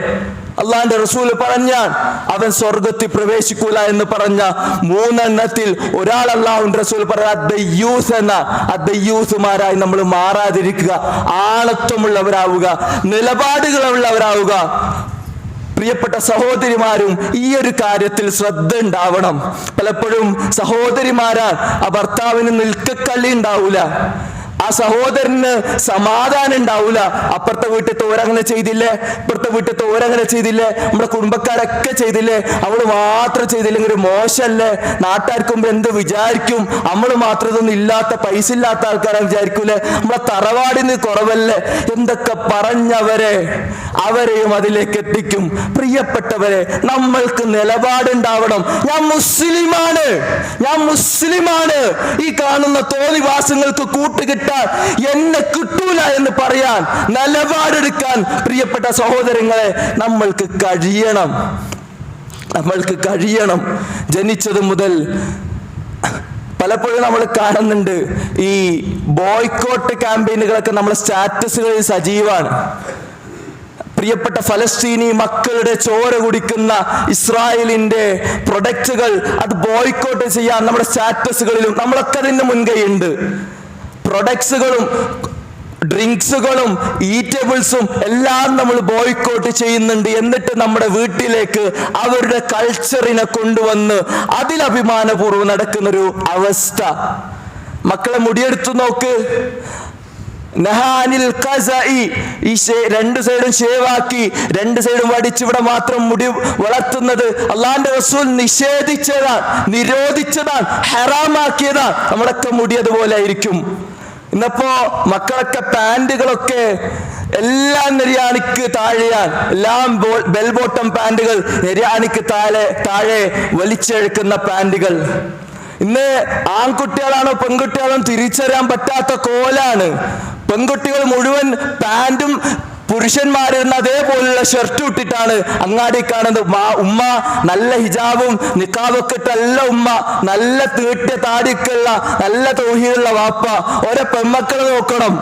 അള്ളാന്റെ റസൂല് പറഞ്ഞാൽ അവൻ സ്വർഗത്തിൽ പ്രവേശിക്കൂല എന്ന് പറഞ്ഞ 3 എണ്ണത്തിൽ ഒരാൾ അള്ളാഹുവിന്റെ റസൂൽ പറഞ്ഞ അദ്ദയ്യൂസുമാരായി നമ്മൾ മാറാതിരിക്കുക, ആണത്വമുള്ളവരാവുക, നിലപാടുകളുള്ളവരാവുക. പ്രിയപ്പെട്ട സഹോദരിമാരും ഈ ഒരു കാര്യത്തിൽ ശ്രദ്ധ ഉണ്ടാവണം. പലപ്പോഴും സഹോദരിമാരാൽ ആ ഭർത്താവിന് നിൽക്കക്കള്ളി ഉണ്ടാവൂല, ആ സഹോദരന് സമാധാനം ഉണ്ടാവൂല. അപ്പുറത്തെ വീട്ടിൽ തോരങ്ങനെ ചെയ്തില്ലേ, ഇപ്പുറത്തെ വീട്ടിൽ തോരങ്ങനെ ചെയ്തില്ലേ, നമ്മുടെ കുടുംബക്കാരൊക്കെ ചെയ്തില്ലേ, അവള് മാത്രം ചെയ്തില്ലെങ്കിൽ മോശമല്ലേ, നാട്ടുകാർക്ക് മുമ്പ് എന്ത് വിചാരിക്കും, നമ്മള് മാത്രം ഇതൊന്നും ഇല്ലാത്ത പൈസ ഇല്ലാത്ത ആൾക്കാരെ വിചാരിക്കൂലേ, നമ്മളെ തറവാടിന് കുറവല്ലേ, എന്തൊക്കെ അവരെയും അതിലേക്ക് എത്തിക്കും. പ്രിയപ്പെട്ടവരെ, നമ്മൾക്ക് നിലപാടുണ്ടാവണം. ഞാൻ മുസ്ലിമാണ്, ഈ കാണുന്ന തോന്നിവാസങ്ങൾക്ക് കൂട്ടുകിട്ട എന്നെ കിട്ടൂല എന്ന് പറയാൻ, നിലപാടെടുക്കാൻ പ്രിയപ്പെട്ട സഹോദരങ്ങളെ നമ്മൾക്ക് കഴിയണം. ജനിച്ചത് മുതൽ പലപ്പോഴും നമ്മൾ കാണുന്നുണ്ട് ഈ ബോയ്ക്കോട്ട് ക്യാമ്പയിനുകളൊക്കെ നമ്മളെ സ്റ്റാറ്റസുകളിൽ സജീവമാണ്. പ്രിയപ്പെട്ട ഫലസ്തീനി മക്കളുടെ ചോര കുടിക്കുന്ന ഇസ്രായേലിന്റെ പ്രൊഡക്റ്റുകൾ അത് ബോയ്ക്കോട്ട് ചെയ്യാൻ നമ്മുടെ സ്റ്റാറ്റസുകളിലും നമ്മളൊക്കെ അതിന് മുൻകൈയുണ്ട്. പ്രൊഡക്ട്സുകളും ഡ്രിങ്ക്സുകളും ഈറ്റബിൾസും എല്ലാം നമ്മൾ ബോയ്ക്കോട്ട് ചെയ്യുന്നുണ്ട്. എന്നിട്ട് നമ്മുടെ വീട്ടിലേക്ക് അവരുടെ കൾച്ചറിനെ കൊണ്ടുവന്ന് അതിൽ അഭിമാനപൂർവ്വം നടക്കുന്നൊരു അവസ്ഥ. മക്കളെ മുടിയെടുത്തു നോക്ക്, നഹാനിൽ ഖസഇ, ഈ 2 സൈഡും ഷേവാക്കി 2 സൈഡും വടിച്ചിവിടെ മാത്രം മുടി വളർത്തുന്നത് അള്ളാന്റെ റസൂൽ നിഷേധിച്ചതാണ്, നിരോധിച്ചതാണ്, ഹറാമാക്കിയതാണ്. നമ്മളൊക്കെ മുടി അതുപോലെ ആയിരിക്കും. ഇന്നപ്പോ മക്കളൊക്കെ പാൻറ്റുകളൊക്കെ എല്ലാം നെര്യാണിക്ക് താഴെയാണ്, എല്ലാം ബെൽ ബോട്ടം പാൻറ്റുകൾ, നെര്യാണിക്ക് താഴെ വലിച്ചെഴുക്കുന്ന പാൻറ്റുകൾ. ഇന്ന് ആൺകുട്ടികളാണോ പെൺകുട്ടികളാണോ തിരിച്ചറിയാൻ പറ്റാത്ത കോലാണ്. പെൺകുട്ടികൾ മുഴുവൻ പാൻറ്റും പുരുഷന്മാരിരുന്ന അതേപോലുള്ള ഷർട്ട് ഇട്ടിട്ടാണ് അങ്ങാടി കാണുന്നത്. ഉമ്മ നല്ല ഹിജാബും നിക്കാബൊക്കെ ഇട്ടല്ല ഉമ്മ, നല്ല തീട്ടിയ താടിക്കുള്ള നല്ല തൗഹീദുള്ള വാപ്പ. ഓരോ പെൺമക്കളെ നോക്കണം,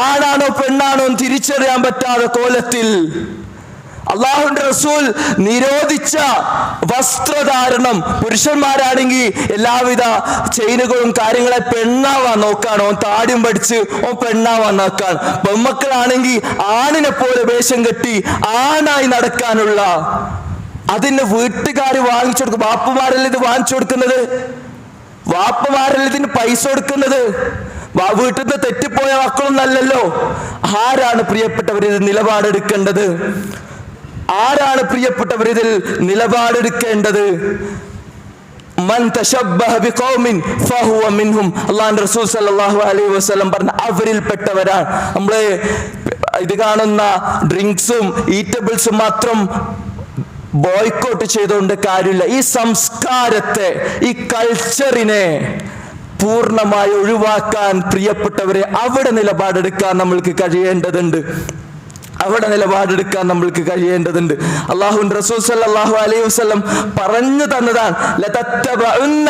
ആണാണോ പെണ്ണാണോ തിരിച്ചറിയാൻ പറ്റാത്ത കോലത്തിൽ. അള്ളാഹുവിന്റെ റസൂൽ നിരോധിച്ച വസ്ത്രധാരണം, പുരുഷന്മാരാണെങ്കിൽ എല്ലാവിധ ചെയിനുകളും കാര്യങ്ങളെ പെണ്ണാവാൻ നോക്കാണ്, ഓൻ താടിയും പഠിച്ച് ഓൻ പെണ്ണാവാൻ നോക്കാണ്. പെൺമക്കളാണെങ്കിൽ ആണിനെ പോലെ വേഷം കെട്ടി ആണായി നടക്കാനുള്ള, അതിന് വീട്ടുകാർ വാങ്ങിച്ചു കൊടുക്കും. വാപ്പമാരല്ല ഇത് വാങ്ങിച്ചു കൊടുക്കുന്നത്, വാപ്പമാരല്ല ഇതിന് പൈസ കൊടുക്കുന്നത്. വീട്ടിൽ നിന്ന് തെറ്റിപ്പോയ മക്കളൊന്നും അല്ലല്ലോ. ആരാണ് പ്രിയപ്പെട്ടവരിൽ നിലപാടെടുക്കേണ്ടത്? ആരാണ് പ്രിയപ്പെട്ടവരിതിൽ നിലപാടെടുക്കേണ്ടത്? മൻ തശബ്ബഹ ബിഖൗമിൻ ഫഹുവ മിൻഹും. അല്ലാഹുവിന്റെ റസൂൽ സല്ലല്ലാഹു അലൈഹി വസല്ലം പറഞ്ഞ അവരിൽപ്പെട്ടവരാണ്. നമ്മള് ഇത് കാണുന്ന ഡ്രിങ്ക്സും ഈറ്റബിൾസും മാത്രം ബോയ്ക്കോട്ട് ചെയ്തുകൊണ്ട് കാര്യമില്ല. ഈ സംസ്കാരത്തെ, ഈ കൾച്ചറിനെ പൂർണ്ണമായി ഒഴിവാക്കാൻ പ്രിയപ്പെട്ടവരെ അവിടെ നിലപാടെടുക്കാൻ നമ്മൾക്ക് കഴിയേണ്ടതുണ്ട്. അല്ലാഹുവിന്റെ റസൂൽ സല്ലല്ലാഹു അലൈഹി വസല്ലം പറഞ്ഞു തന്നതാണ്, ലതത്തബഉന്ന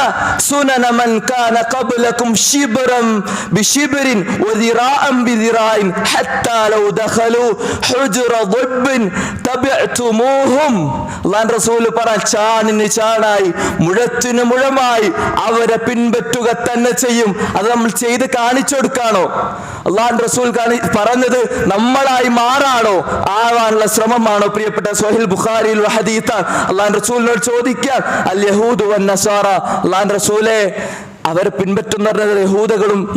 സുനന മൻ കാന ഖബ്ലകും ശിബ്റൻ ബിശിബ്റിൻ വദിറാഅൻ ബിദിറാഇൻ ഹത്താ ലൗ ദഖലു ഹുജ്റ ദിബ്ബിൻ തബഅതുമൂഹും. അല്ലാഹുവിന്റെ റസൂൽ പറഞ്ഞു, ചാണിന് ചാണായി മുഴത്തിന് മുഴമായി അവരെ പിൻപറ്റുക തന്നെ ചെയ്യും. അത് നമ്മൾ ചെയ്ത് കാണിച്ചു കൊടുക്കാണോ? അല്ലാഹുവിന്റെ റസൂൽ പറഞ്ഞത് നമ്മളായി മാറാണോ, ആവാനുള്ള ശ്രമമാണോ? പ്രിയപ്പെട്ട സ്വഹീഹ് ബുഖാരിയിൽ ഹദീസാണ്. അല്ലാഹുവിന്റെ റസൂലിനോട് ചോദിക്കാൻ, അൽ യഹൂദു വൻ നസാറ, അല്ലാഹുവിന്റെ റസൂലേ അവരെ പിൻപറ്റുന്ന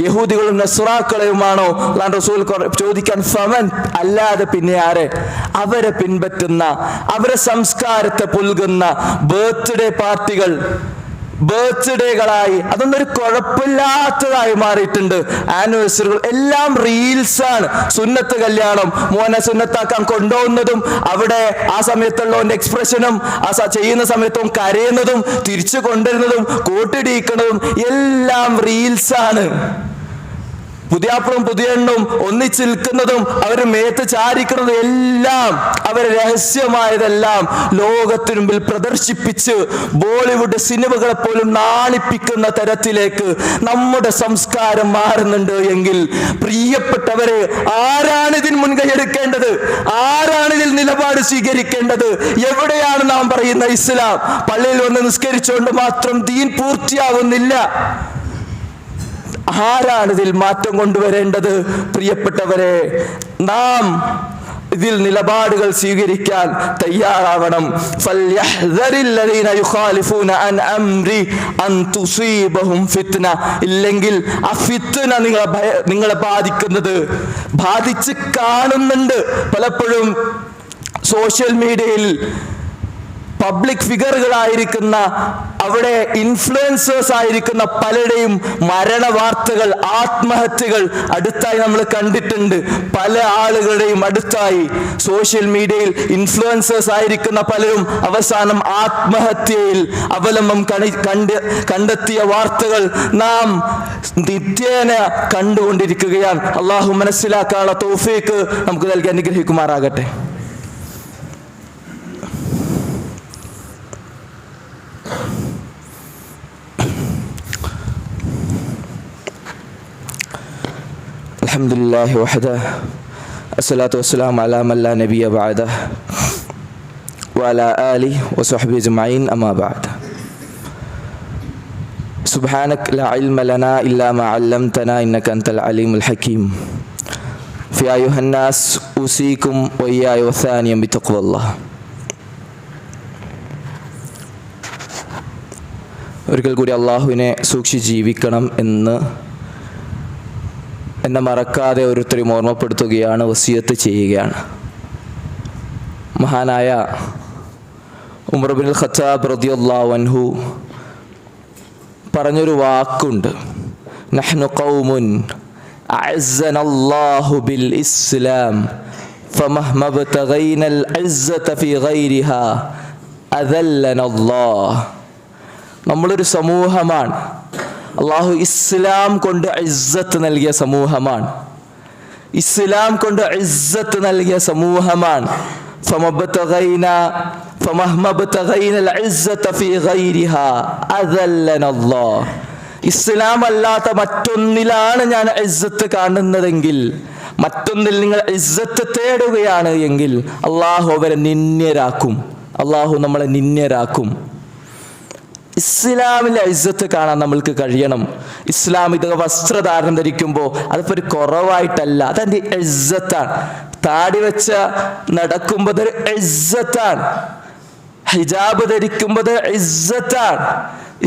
യഹൂദികളും നസ്രാക്കളെയുമാണോ? അല്ലാഹുവിന്റെ റസൂൽ ചോദിക്കാൻ, ഫമൻ, അല്ലാതെ പിന്നെ ആരെ? അവരെ പിൻപറ്റുന്ന, അവരെ സംസ്കാരത്തെ പുൽകുന്ന ബർത്ത്ഡേ പാർട്ടികൾ, ബർത്ത്ഡേകളായി അതൊന്നും ഒരു കുഴപ്പമില്ലാത്തതായി മാറിയിട്ടുണ്ട്. ആനിവേഴ്സറികൾ എല്ലാം റീൽസാണ്. സുന്നത്ത് കല്യാണം, മോനെ സുന്നത്താക്കാൻ കൊണ്ടുപോകുന്നതും അവിടെ ആ സമയത്തുള്ളവന്റെ എക്സ്പ്രഷനും ആ ചെയ്യുന്ന സമയത്തും കരയുന്നതും തിരിച്ചു കൊണ്ടുവരുന്നതും കൂട്ടിടിക്കുന്നതും എല്ലാം റീൽസാണ്. പുതിയാപ്പളും പുതിയെണ്ണും ഒന്നിച്ച് നിൽക്കുന്നതും അവർ മേത്ത് ചാരിക്കുന്നതും എല്ലാം അവരെ രഹസ്യമായതെല്ലാം ലോകത്തിനു മുമ്പിൽ പ്രദർശിപ്പിച്ച് ബോളിവുഡ് സിനിമകളെ പോലും നാണിപ്പിക്കുന്ന തരത്തിലേക്ക് നമ്മുടെ സംസ്കാരം മാറുന്നുണ്ട് എങ്കിൽ പ്രിയപ്പെട്ടവരെ, ആരാണ് ഇതിന് മുൻകൈ എടുക്കേണ്ടത്? ആരാണ് ഇതിൽ നിലപാട് സ്വീകരിക്കേണ്ടത്? എവിടെയാണ് നാം പറയുന്ന ഇസ്ലാം? പള്ളിയിൽ വന്ന് നിസ്കരിച്ചുകൊണ്ട് മാത്രം ദീൻ പൂർത്തിയാകുന്നില്ല. ആരാണ് ഇതിൽ മാറ്റം കൊണ്ടുവരേണ്ടത്? പ്രിയപ്പെട്ടവരെ, നാം ഇതിൽ നിലപാടുകൾ സ്വീകരിക്കാൻ തയ്യാറാവണം. ഇല്ലെങ്കിൽ ആ ഫിത്ന നിങ്ങളെ ബാധിച്ച് കാണുന്നുണ്ട്. പലപ്പോഴും സോഷ്യൽ മീഡിയയിൽ പബ്ലിക് ഫിഗറുകളായിരിക്കുന്ന, അവിടെ ഇൻഫ്ലുവൻസേഴ്സ് ആയിരിക്കുന്ന പലരുടെയും മരണ വാർത്തകൾ, ആത്മഹത്യകൾ അടുത്തായി നമ്മൾ കണ്ടിട്ടുണ്ട്. പല ആളുകളുടെയും അടുത്തായി സോഷ്യൽ മീഡിയയിൽ ഇൻഫ്ലുവൻസേഴ്സ് ആയിരിക്കുന്ന പലരും അവസാനം ആത്മഹത്യയിൽ അവലംബം കണ്ടെത്തിയ വാർത്തകൾ നാം നിത്യേന കണ്ടുകൊണ്ടിരിക്കുകയാണ്. അള്ളാഹു മനസ്സിലാക്കാനുള്ള തൗഫീഖ് നമുക്ക് നൽകി അനുഗ്രഹിക്കുമാറാകട്ടെ. അൽഹംദുലില്ലാഹി വഹദഹു അസ്സലാത്തു വസ്സലാമു അലാ മൻ ലാ നബിയ ബഅദഹു വഅലാ ആലിഹി വസഹ്ബിഹി അജ്മഈൻ അമ്മാ ബഅദ്. സുബ്ഹാനക ലാ ഇൽമ ലനാ ഇല്ലാ മാ അല്ലംതനാ ഇന്നക അൻതൽ അലീമുൽ ഹകീം. ഫിയാ അയ്യുഹന്നാസ് ഉസീകും വഇയ്യായ വസാനിയം ബിതഖ്വല്ലാഹ്. ഒരിക്കൽ കൂടി അള്ളാഹുവിനെ സൂക്ഷിച്ച് ജീവിക്കണം എന്ന് എന്നെ മറക്കാതെ ഓരോരുത്തരും ഓർമ്മപ്പെടുത്തുകയാണ്, വസിയത്ത് ചെയ്യുകയാണ്. മഹാനായ ഉമർ ഇബ്നുൽ ഖത്താബ് റളിയല്ലാഹു അൻഹു പറഞ്ഞൊരു വാക്കുണ്ട്, നഹ്നു ഖൗമുൻ അഅസ്സനല്ലാഹു ബിൽ ഇസ്ലാം ഫമഹ്മാ ബതഗൈനൽ ഇസ്സത ഫീ ഗൈരിഹാ അദല്ലനല്ലാഹ്. നമ്മളൊരു സമൂഹമാണ്, അള്ളാഹു ഇസ്ലാം കൊണ്ട് ഇസ്സത്ത് നൽകിയ സമൂഹമാണ്. ഇസ്ലാം കൊണ്ട് ഇസ്സത്ത് നൽകിയ സമൂഹമാണ്. ഇസ്ലാം അല്ലാത്ത മറ്റൊന്നിലാണ് ഞാൻ ഇസ്സത്ത് കാണുന്നതെങ്കിൽ, മറ്റൊന്നിൽ നിങ്ങൾ ഇസ്സത്ത് തേടുകയാണ് എങ്കിൽ അള്ളാഹു അവരെ നിന്ദ്യരാക്കും. അള്ളാഹു നമ്മളെ നിന്ദ്യരാക്കും. ഇസ്ലാമിലെ ഇസ്സത്ത് കാണാൻ നമ്മൾക്ക് കഴിയണം. ഇസ്ലാമിക വസ്ത്രധാരണം ധരിക്കുമ്പോൾ അതിപ്പോൾ ഒരു കുറവായിട്ടല്ല, അതെൻ്റെ ഇസ്സത്താണ്. താടി വെച്ച നടക്കുമ്പോൾ അതൊരു ഇസ്സത്താണ്. ഹിജാബ് ധരിക്കുമ്പോൾ ഇസ്സത്താണ്.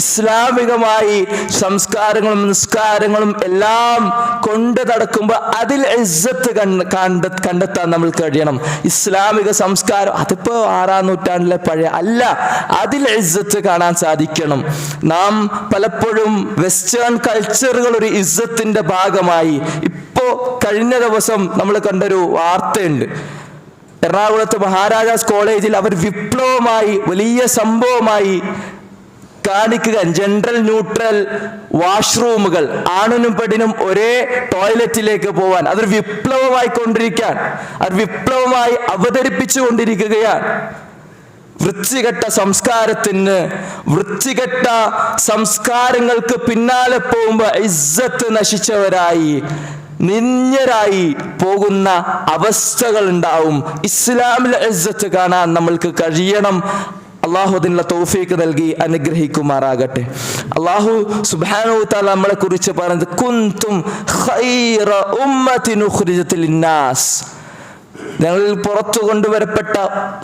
ഇസ്ലാമികമായി സംസ്കാരങ്ങളും നിസ്കാരങ്ങളും എല്ലാം കൊണ്ട് നടക്കുമ്പോൾ അതിൽ ഇസ്സത്ത് കണ്ടെത്താൻ നമ്മൾ കഴിയണം. ഇസ്ലാമിക സംസ്കാരം അതിപ്പോ 6-ാം നൂറ്റാണ്ടിലെ പഴയ അല്ല, അതിൽ ഇസ്സത്ത് കാണാൻ സാധിക്കണം. നാം പലപ്പോഴും വെസ്റ്റേൺ കൾച്ചറുകൾ ഒരു ഇസ്സത്തിന്റെ ഭാഗമായി. ഇപ്പോ കഴിഞ്ഞ ദിവസം നമ്മൾ കണ്ടൊരു വാർത്തയുണ്ട്. എറണാകുളത്ത് മഹാരാജാസ് കോളേജിൽ അവർ വിപ്ലവമായി വലിയ സംഭവമായി കാണിക്കുക. ജനറൽ ന്യൂട്രൽ വാഷ്റൂമുകൾ, ആണിനും പെണ്ണിനും ഒരേ ടോയ്ലറ്റിലേക്ക് പോവാൻ, അതൊരു വിപ്ലവമായി കൊണ്ടിരിക്കാൻ, അത് വിപ്ലവമായി അവതരിപ്പിച്ചു കൊണ്ടിരിക്കുകയാണ്. വൃത്തികെട്ട സംസ്കാരത്തിന്, വൃത്തികെട്ട സംസ്കാരങ്ങൾക്ക് പിന്നാലെ പോകുമ്പോൾ ഇസ്സത്ത് നശിച്ചവരായി, നിന്ദ്യരായി പോകുന്ന അവസ്ഥകൾ ഉണ്ടാവും. ഇസ്ലാമിലെ ഇസ്സത്ത് കാണാൻ നമ്മൾക്ക് കഴിയണം. അള്ളാഹു അതിനുള്ള തൗഫീഖ് നൽകി അനുഗ്രഹിക്കുമാറാകട്ടെ. അള്ളാഹു സുബ്ഹാനഹു വ തആല നമ്മളെ കുറിച്ച് പറയുന്നത് കുന്തും ഖൈറ ഉമ്മത്തിൻ ഉഖ്രിജത് ലിന്നാസ്, ഞങ്ങളിൽ പുറത്തു കൊണ്ടുവരപ്പെട്ട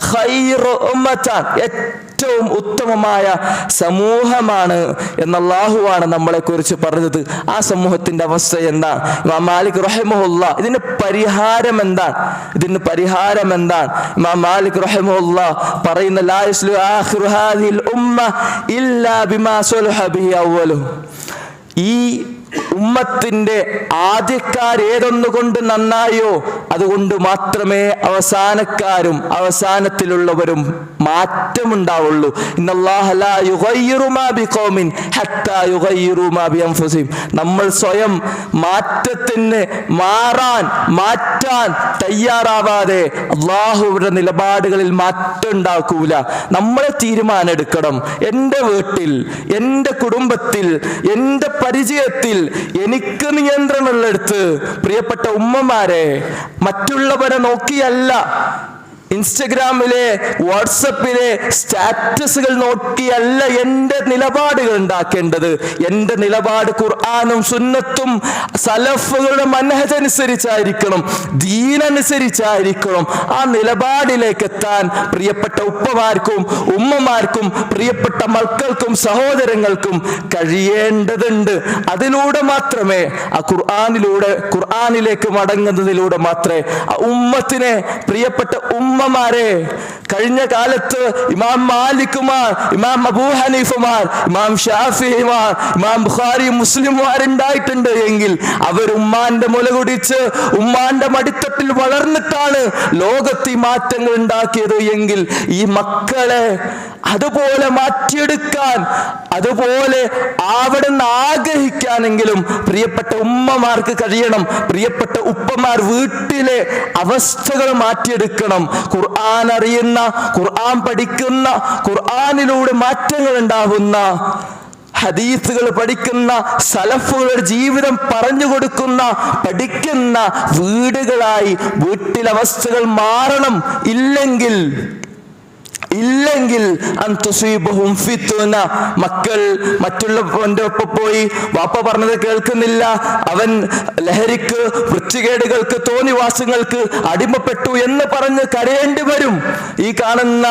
ഖൈറ ഉമ്മത്താൻ, ഏറ്റവും ഉത്തമമായ സമൂഹമാണ് എന്ന് അല്ലാഹുവാണ് നമ്മളെ കുറിച്ച് പറഞ്ഞത്. ആ സമൂഹത്തിന്റെ അവസ്ഥ എന്താണ്? ഇമാം മാലിക് റഹിമഹുല്ലാ ഇതിന് പരിഹാരം എന്താണ്? ഇമാം മാലിക് റഹിമഹുല്ലാ പറയുന്ന ലാ യസ്ലു ആഖിറു ഹാദിഹിൽ ഉമ്മ ഇല്ലാ ബിമാ സലഹ ബിഹി അവ്വലുഹു, ഈ ഉമ്മത്തിന്റെ ആദ്യക്കാരേതൊന്നുകൊണ്ട് നന്നായോ അതുകൊണ്ട് മാത്രമേ അവസാനക്കാരും അവസാനത്തിലുള്ളവരും മാറ്റമുണ്ടാവുള്ളൂ. ഇന്നല്ലാഹ ലാ യുഗയ്യിറു മാ ബിഖൗമിൻ ഹത്താ യുഗയ്യിറു മാ ബിഅൻഫുസിഹിം, നമ്മൾ സ്വയം മാറ്റാൻ തയ്യാറാവാതെ അല്ലാഹുവിന്റെ നിലപാടുകളിൽ മാറ്റം ഉണ്ടാക്കൂല. നമ്മളെ തീരുമാനം എടുക്കണം. എൻ്റെ വീട്ടിൽ, എൻ്റെ കുടുംബത്തിൽ, എൻ്റെ പരിചയത്തിൽ എനിക്ക് നിയന്ത്രണമുള്ളിടത്ത് പ്രിയപ്പെട്ട ഉമ്മമാരെ, മറ്റുള്ളവരെ നോക്കിയല്ല, ഇൻസ്റ്റഗ്രാമിലെ വാട്സപ്പിലെ സ്റ്റാറ്റസുകൾ നോക്കിയല്ല എൻ്റെ നിലപാടുകൾ ഉണ്ടാക്കേണ്ടത്. എൻ്റെ നിലപാട് ഖുർആനും സുന്നത്തും സലഫുകളുടെ മനഹജ് അനുസരിച്ചായിരിക്കണം, ദീനനുസരിച്ചായിരിക്കണം. ആ നിലപാടിലേക്ക് എത്താൻ പ്രിയപ്പെട്ട ഉപ്പമാർക്കും ഉമ്മമാർക്കും പ്രിയപ്പെട്ട മക്കൾക്കും സഹോദരങ്ങൾക്കും കഴിയേണ്ടതുണ്ട്. അതിലൂടെ മാത്രമേ ആ ഖുർആനിലേക്ക് മടങ്ങുന്നതിലൂടെ മാത്രമേ ആ ഉമ്മത്തിനെ, പ്രിയപ്പെട്ട ഉമ്മമാരെ, കഴിഞ്ഞ കാലത്ത് ഇമാം മാലിക്കുമാർ, ഇമാം അബൂ ഹനീഫമാർ, ഇമാം ഷാഫിമാർ, ഇമാം ബുഖാരി, മുസ്ലിംമാരുണ്ടായിട്ടുണ്ട് എങ്കിൽ അവർ ഉമ്മാന്റെ മുല കുടിച്ച് ഉമ്മാന്റെ മടിത്തട്ടിൽ വളർന്നിട്ടാണ് ലോകത്ത് ഈ മാറ്റങ്ങൾ ഉണ്ടാക്കിയത് എങ്കിൽ ഈ മക്കളെ അതുപോലെ മാറ്റിയെടുക്കാൻ, അതുപോലെ ആവണമെന്ന് ആഗ്രഹിക്കാനെങ്കിലും പ്രിയപ്പെട്ട ഉമ്മമാർക്ക് കഴിയണം. പ്രിയപ്പെട്ട ഉപ്പമാർ വീട്ടിലെ അവസ്ഥകൾ മാറ്റിയെടുക്കണം. ഖുർആൻ അറിയുന്ന, ഖുർആൻ പഠിക്കുന്ന, ഖുർആനിലൂടെ മാറ്റങ്ങൾ ഉണ്ടാവുന്ന, ഹദീസുകൾ പഠിക്കുന്ന, സലഫുകളുടെ ജീവിതം പറഞ്ഞു കൊടുക്കുന്ന, പഠിക്കുന്ന വീടുകളായി വീട്ടിലെ അവസ്ഥകൾ മാറണം. ഇല്ലെങ്കിൽ മക്കൾ മറ്റുള്ളവന്റെ ഒപ്പം പോയി വാപ്പ പറഞ്ഞത് കേൾക്കുന്നില്ല, അവൻ ലഹരിക്ക്, വൃത്തികേടുകൾക്ക്, തോന്നിവാസങ്ങൾക്ക് അടിമപ്പെട്ടു എന്ന് പറഞ്ഞ് കരയേണ്ടി വരും. ഈ കാണുന്ന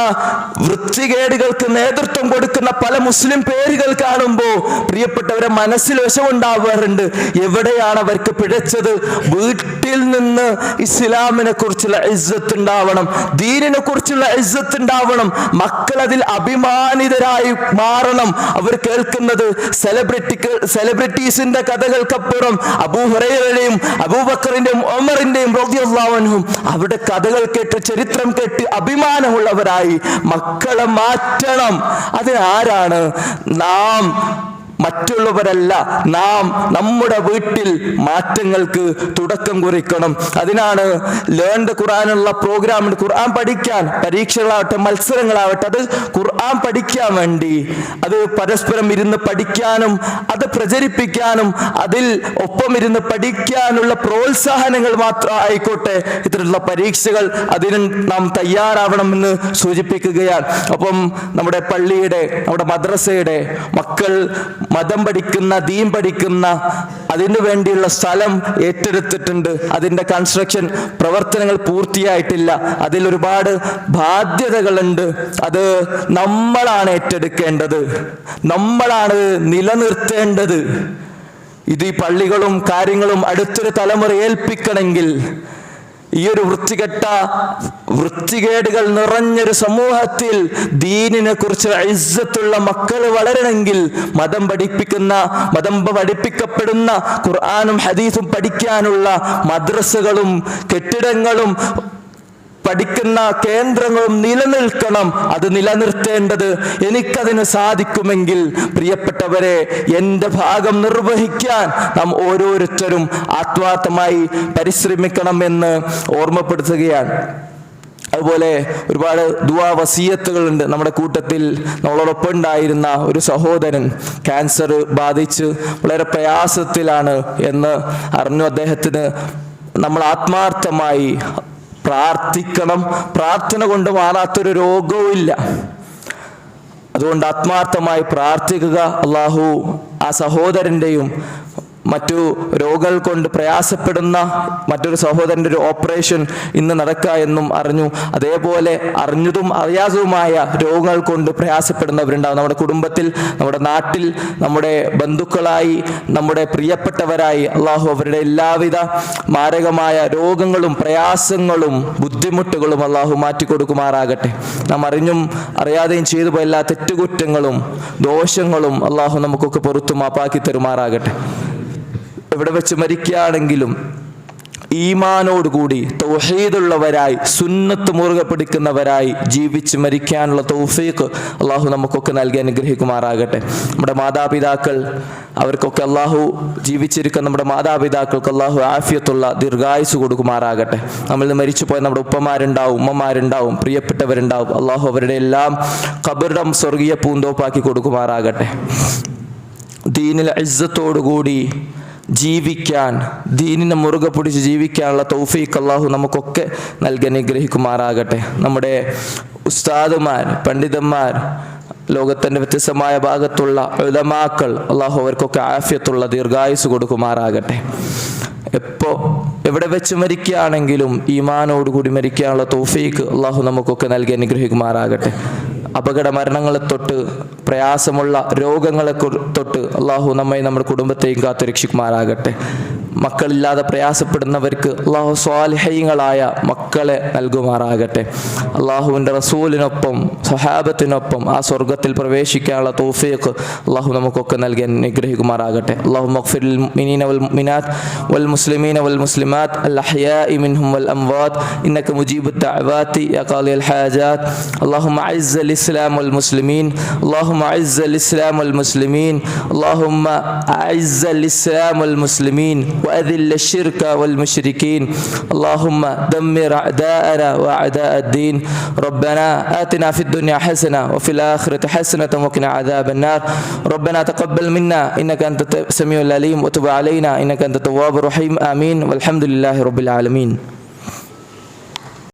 വൃത്തികേടുകൾക്ക് നേതൃത്വം കൊടുക്കുന്ന പല മുസ്ലിം പേരുകൾ കാണുമ്പോൾ പ്രിയപ്പെട്ടവരെ മനസ്സിൽ വിഷമുണ്ടാവാറുണ്ട്. എവിടെയാണ് അവർക്ക് പിഴച്ചത്? വീട്ടിൽ നിന്ന് ഇസ്ലാമിനെ കുറിച്ചുള്ള ഇസ്സത്ത് ഉണ്ടാവണം, ദീനിനെ കുറിച്ചുള്ള ഇസ്സത്ത് ഉണ്ടാവണം. മക്കൾ അതിൽ അഭിമാനിതരായി മാറണം. അവർ കേൾക്കുന്നത് സെലിബ്രിറ്റീസിന്റെ കഥകൾക്കപ്പുറം അബൂ ഹുറൈറയുടെയും അബൂബക്കറിന്റെയും ഉമറിന്റെയും റളിയല്ലാഹു അൻഹും അവരുടെ കഥകൾ കേട്ട്, ചരിത്രം കേട്ട് അഭിമാനമുള്ളവരായി മക്കളെ മാറ്റണം. അതിനാരാണ്? നാം, മറ്റുള്ളവരല്ല. നാം നമ്മുടെ വീട്ടിൽ മാറ്റങ്ങൾക്ക് തുടക്കം കുറിക്കണം. അതിനാണ് ലേൺഡ് ഖുർആനുള്ള പ്രോഗ്രാം. ഖുർആൻ പഠിക്കാൻ, പരീക്ഷകളാവട്ടെ, മത്സരങ്ങളാവട്ടെ, അത് ഖുർആൻ പഠിക്കാൻ വേണ്ടി, അത് പരസ്പരം ഇരുന്ന് പഠിക്കാനും അത് പ്രചരിപ്പിക്കാനും അതിൽ ഒപ്പം ഇരുന്ന് പഠിക്കാനുള്ള പ്രോത്സാഹനങ്ങൾ മാത്രം ആയിക്കോട്ടെ ഇത്തരത്തിലുള്ള പരീക്ഷകൾ, അതിന് നാം തയ്യാറാവണമെന്ന് സൂചിപ്പിക്കുകയാണ്. അപ്പം നമ്മുടെ പള്ളിയുടെ, നമ്മുടെ മദ്രസയുടെ മക്കൾ മതം പഠിക്കുന്ന, ദീൻ പഠിക്കുന്ന, അതിനു വേണ്ടിയുള്ള സ്ഥലം ഏറ്റെടുത്തിട്ടുണ്ട്. അതിൻ്റെ കൺസ്ട്രക്ഷൻ പ്രവർത്തനങ്ങൾ പൂർത്തിയായിട്ടില്ല. അതിലൊരുപാട് ബാധ്യതകളുണ്ട്. അത് നമ്മളാണ് ഏറ്റെടുക്കേണ്ടത്, നമ്മളാണ് നിലനിർത്തേണ്ടത്. ഇത് ഈ പള്ളികളും കാര്യങ്ങളും അടുത്തൊരു തലമുറ ഏൽപ്പിക്കണമെങ്കിൽ, ഈ ഒരു വൃത്തികേടുകൾ നിറഞ്ഞൊരു സമൂഹത്തിൽ ദീനിനെ കുറിച്ച് ഇസ്സത്തുള്ള മക്കൾ വളരണമെങ്കിൽ മതം പഠിപ്പിക്കപ്പെടുന്ന ഖുർആനും ഹദീസും പഠിക്കാനുള്ള മദ്രസകളും കെട്ടിടങ്ങളും പഠിക്കുന്ന കേന്ദ്രങ്ങളും നിലനിൽക്കണം. അത് നിലനിർത്തേണ്ടത് എനിക്കതിന് സാധിക്കുമെങ്കിൽ പ്രിയപ്പെട്ടവരെ, എൻ്റെ ഭാഗം നിർവഹിക്കാൻ നാം ഓരോരുത്തരും ആത്മാർത്ഥമായി പരിശ്രമിക്കണമെന്ന് ഓർമ്മപ്പെടുത്തുകയാണ്. അതുപോലെ ഒരുപാട് ദുആ വസിയത്തുകളുണ്ട്. നമ്മുടെ കൂട്ടത്തിൽ നമ്മളോടൊപ്പം ഉണ്ടായിരുന്ന ഒരു സഹോദരൻ ക്യാൻസർ ബാധിച്ച് വളരെ പ്രയാസത്തിലാണ് എന്ന് അറിഞ്ഞു. അദ്ദേഹത്തിന് നമ്മൾ ആത്മാർത്ഥമായി പ്രാർത്ഥിക്കണം. പ്രാർത്ഥന കൊണ്ട് മാറാത്തൊരു രോഗവും ഇല്ല. അതുകൊണ്ട് ആത്മാർത്ഥമായി പ്രാർത്ഥിക്കുക. അള്ളാഹു ആ സഹോദരൻ്റെയും മറ്റു രോഗങ്ങൾ കൊണ്ട് പ്രയാസപ്പെടുന്ന മറ്റൊരു സഹോദരൻ്റെ ഒരു ഓപ്പറേഷൻ ഇന്ന് നടക്കുക എന്നും അറിഞ്ഞു. അതേപോലെ അറിഞ്ഞതും അറിയാത്തതുമായ രോഗങ്ങൾ കൊണ്ട് പ്രയാസപ്പെടുന്നവരുണ്ടാവും. നമ്മുടെ കുടുംബത്തിൽ, നമ്മുടെ നാട്ടിൽ, നമ്മുടെ ബന്ധുക്കളായി, നമ്മുടെ പ്രിയപ്പെട്ടവരായി. അള്ളാഹു അവരുടെ എല്ലാവിധ മാരകമായ രോഗങ്ങളും പ്രയാസങ്ങളും ബുദ്ധിമുട്ടുകളും അള്ളാഹു മാറ്റിക്കൊടുക്കുമാറാകട്ടെ. നാം അറിഞ്ഞും അറിയാതെയും ചെയ്തു പോയ എല്ലാ തെറ്റുകുറ്റങ്ങളും ദോഷങ്ങളും അള്ളാഹു നമുക്കൊക്കെ പുറത്തു മാപ്പാക്കി തരുമാറാകട്ടെ. എവിടെ വെച്ച് മരിക്കുകയാണെങ്കിലും ഈമാനോടുകൂടി തൗഹീദുള്ളവരായി സുന്നത്ത് മുറുകെ പിടിക്കുന്നവരായി ജീവിച്ച് മരിക്കാനുള്ള തൗഫീഖ് അള്ളാഹു നമുക്കൊക്കെ നൽകി അനുഗ്രഹിക്കുമാറാകട്ടെ. നമ്മുടെ മാതാപിതാക്കൾ, അവർക്കൊക്കെ അള്ളാഹു ജീവിച്ചിരിക്കുന്ന നമ്മുടെ മാതാപിതാക്കൾക്ക് അള്ളാഹു ആഫിയത്തുള്ള ദീർഘായുസ് കൊടുക്കുമാറാകട്ടെ. നമ്മളിൽ നിന്ന് മരിച്ചുപോയ നമ്മുടെ ഉപ്പമാരുണ്ടാവും, ഉമ്മമാരുണ്ടാവും, പ്രിയപ്പെട്ടവരുണ്ടാവും. അള്ളാഹു അവരുടെ എല്ലാം ഖബറിടം സ്വർഗീയ പൂന്തോപ്പാക്കി കൊടുക്കുമാറാകട്ടെ. ദീനിൽ ഇസ്സത്തോടുകൂടി ജീവിക്കാൻ, ദീനിനെ മുറുകെ പിടിച്ച് ജീവിക്കാനുള്ള തൗഫീഖ് അല്ലാഹു നമുക്കൊക്കെ നൽകി അനുഗ്രഹിക്കുമാറാകട്ടെ. നമ്മുടെ ഉസ്താദുമാർ, പണ്ഡിതന്മാർ, ലോകത്തിൻ്റെ വ്യത്യസ്തമായ ഭാഗത്തുള്ള ഉലമാക്കൾ, അല്ലാഹു അവർക്കൊക്കെ ആഫിയത്തുള്ള ദീർഘായുസ് കൊടുക്കുമാറാകട്ടെ. എവിടെ വെച്ച് മരിക്കുകയാണെങ്കിലും ഈമാനോടുകൂടി മരിക്കാനുള്ള തൗഫീഖ് അല്ലാഹു നമുക്കൊക്കെ നൽകി അനുഗ്രഹിക്കുമാറാകട്ടെ. അപകട മരണങ്ങളെ തൊട്ട്, പ്രയാസമുള്ള രോഗങ്ങളെ തൊട്ട് അള്ളാഹു നമ്മെ നമ്മുടെ കുടുംബത്തെയും കാത്തുരക്ഷിക്കുമാറാകട്ടെ. മക്കളില്ലാതെ പ്രയാസപ്പെടുന്നവർക്ക് അള്ളാഹു സ്വാലിഹീങ്ങളായ മക്കളെ നൽകുമാറാകട്ടെ. അള്ളാഹുവിൻ്റെ റസൂലിനൊപ്പം സഹാബത്തിനൊപ്പം ആ സ്വർഗത്തിൽ പ്രവേശിക്കാനുള്ള തൗഫീഖ് അള്ളാഹു നമുക്കൊക്കെ നൽകി അനുഗ്രഹിക്കുമാറാകട്ടെ. അള്ളാഹു മഗ്ഫിറിൽ മുഅ്മിനീന വൽ മുഅ്മിനാത്ത് വൽ മുസ്ലിമീന വൽ മുസ്ലിമാത്ത് അൽ അഹ്യാഇ മിൻഹും വൽ അംവാത്ത് ഇന്നക മുജീബുദ് ദഅവാതി യാ ഖാദിയൽ ഹാജാത്ത്. അല്ലാഹുമ്മ അഇസ്സൽ ഇസ്ലാം വൽ മുസ്ലിമീൻ, അല്ലാഹുമ്മ അഇസ്സൽ ഇസ്ലാം വൽ മുസ്ലിമീൻ, അല്ലാഹുമ്മ അഇസ്സൽ ഇസ്ലാം വൽ മുസ്ലിമീൻ وأذل الشرك والمشركين. اللهم دمر أعداءنا وأعداء الدين. ربنا آتنا في الدنيا حسنة وفي الآخرة حسنة وقنا عذاب النار. ربنا تقبل منا إنك أنت السميع العليم وتب علينا إنك أنت التواب الرحيم. آمين والحمد لله رب العالمين.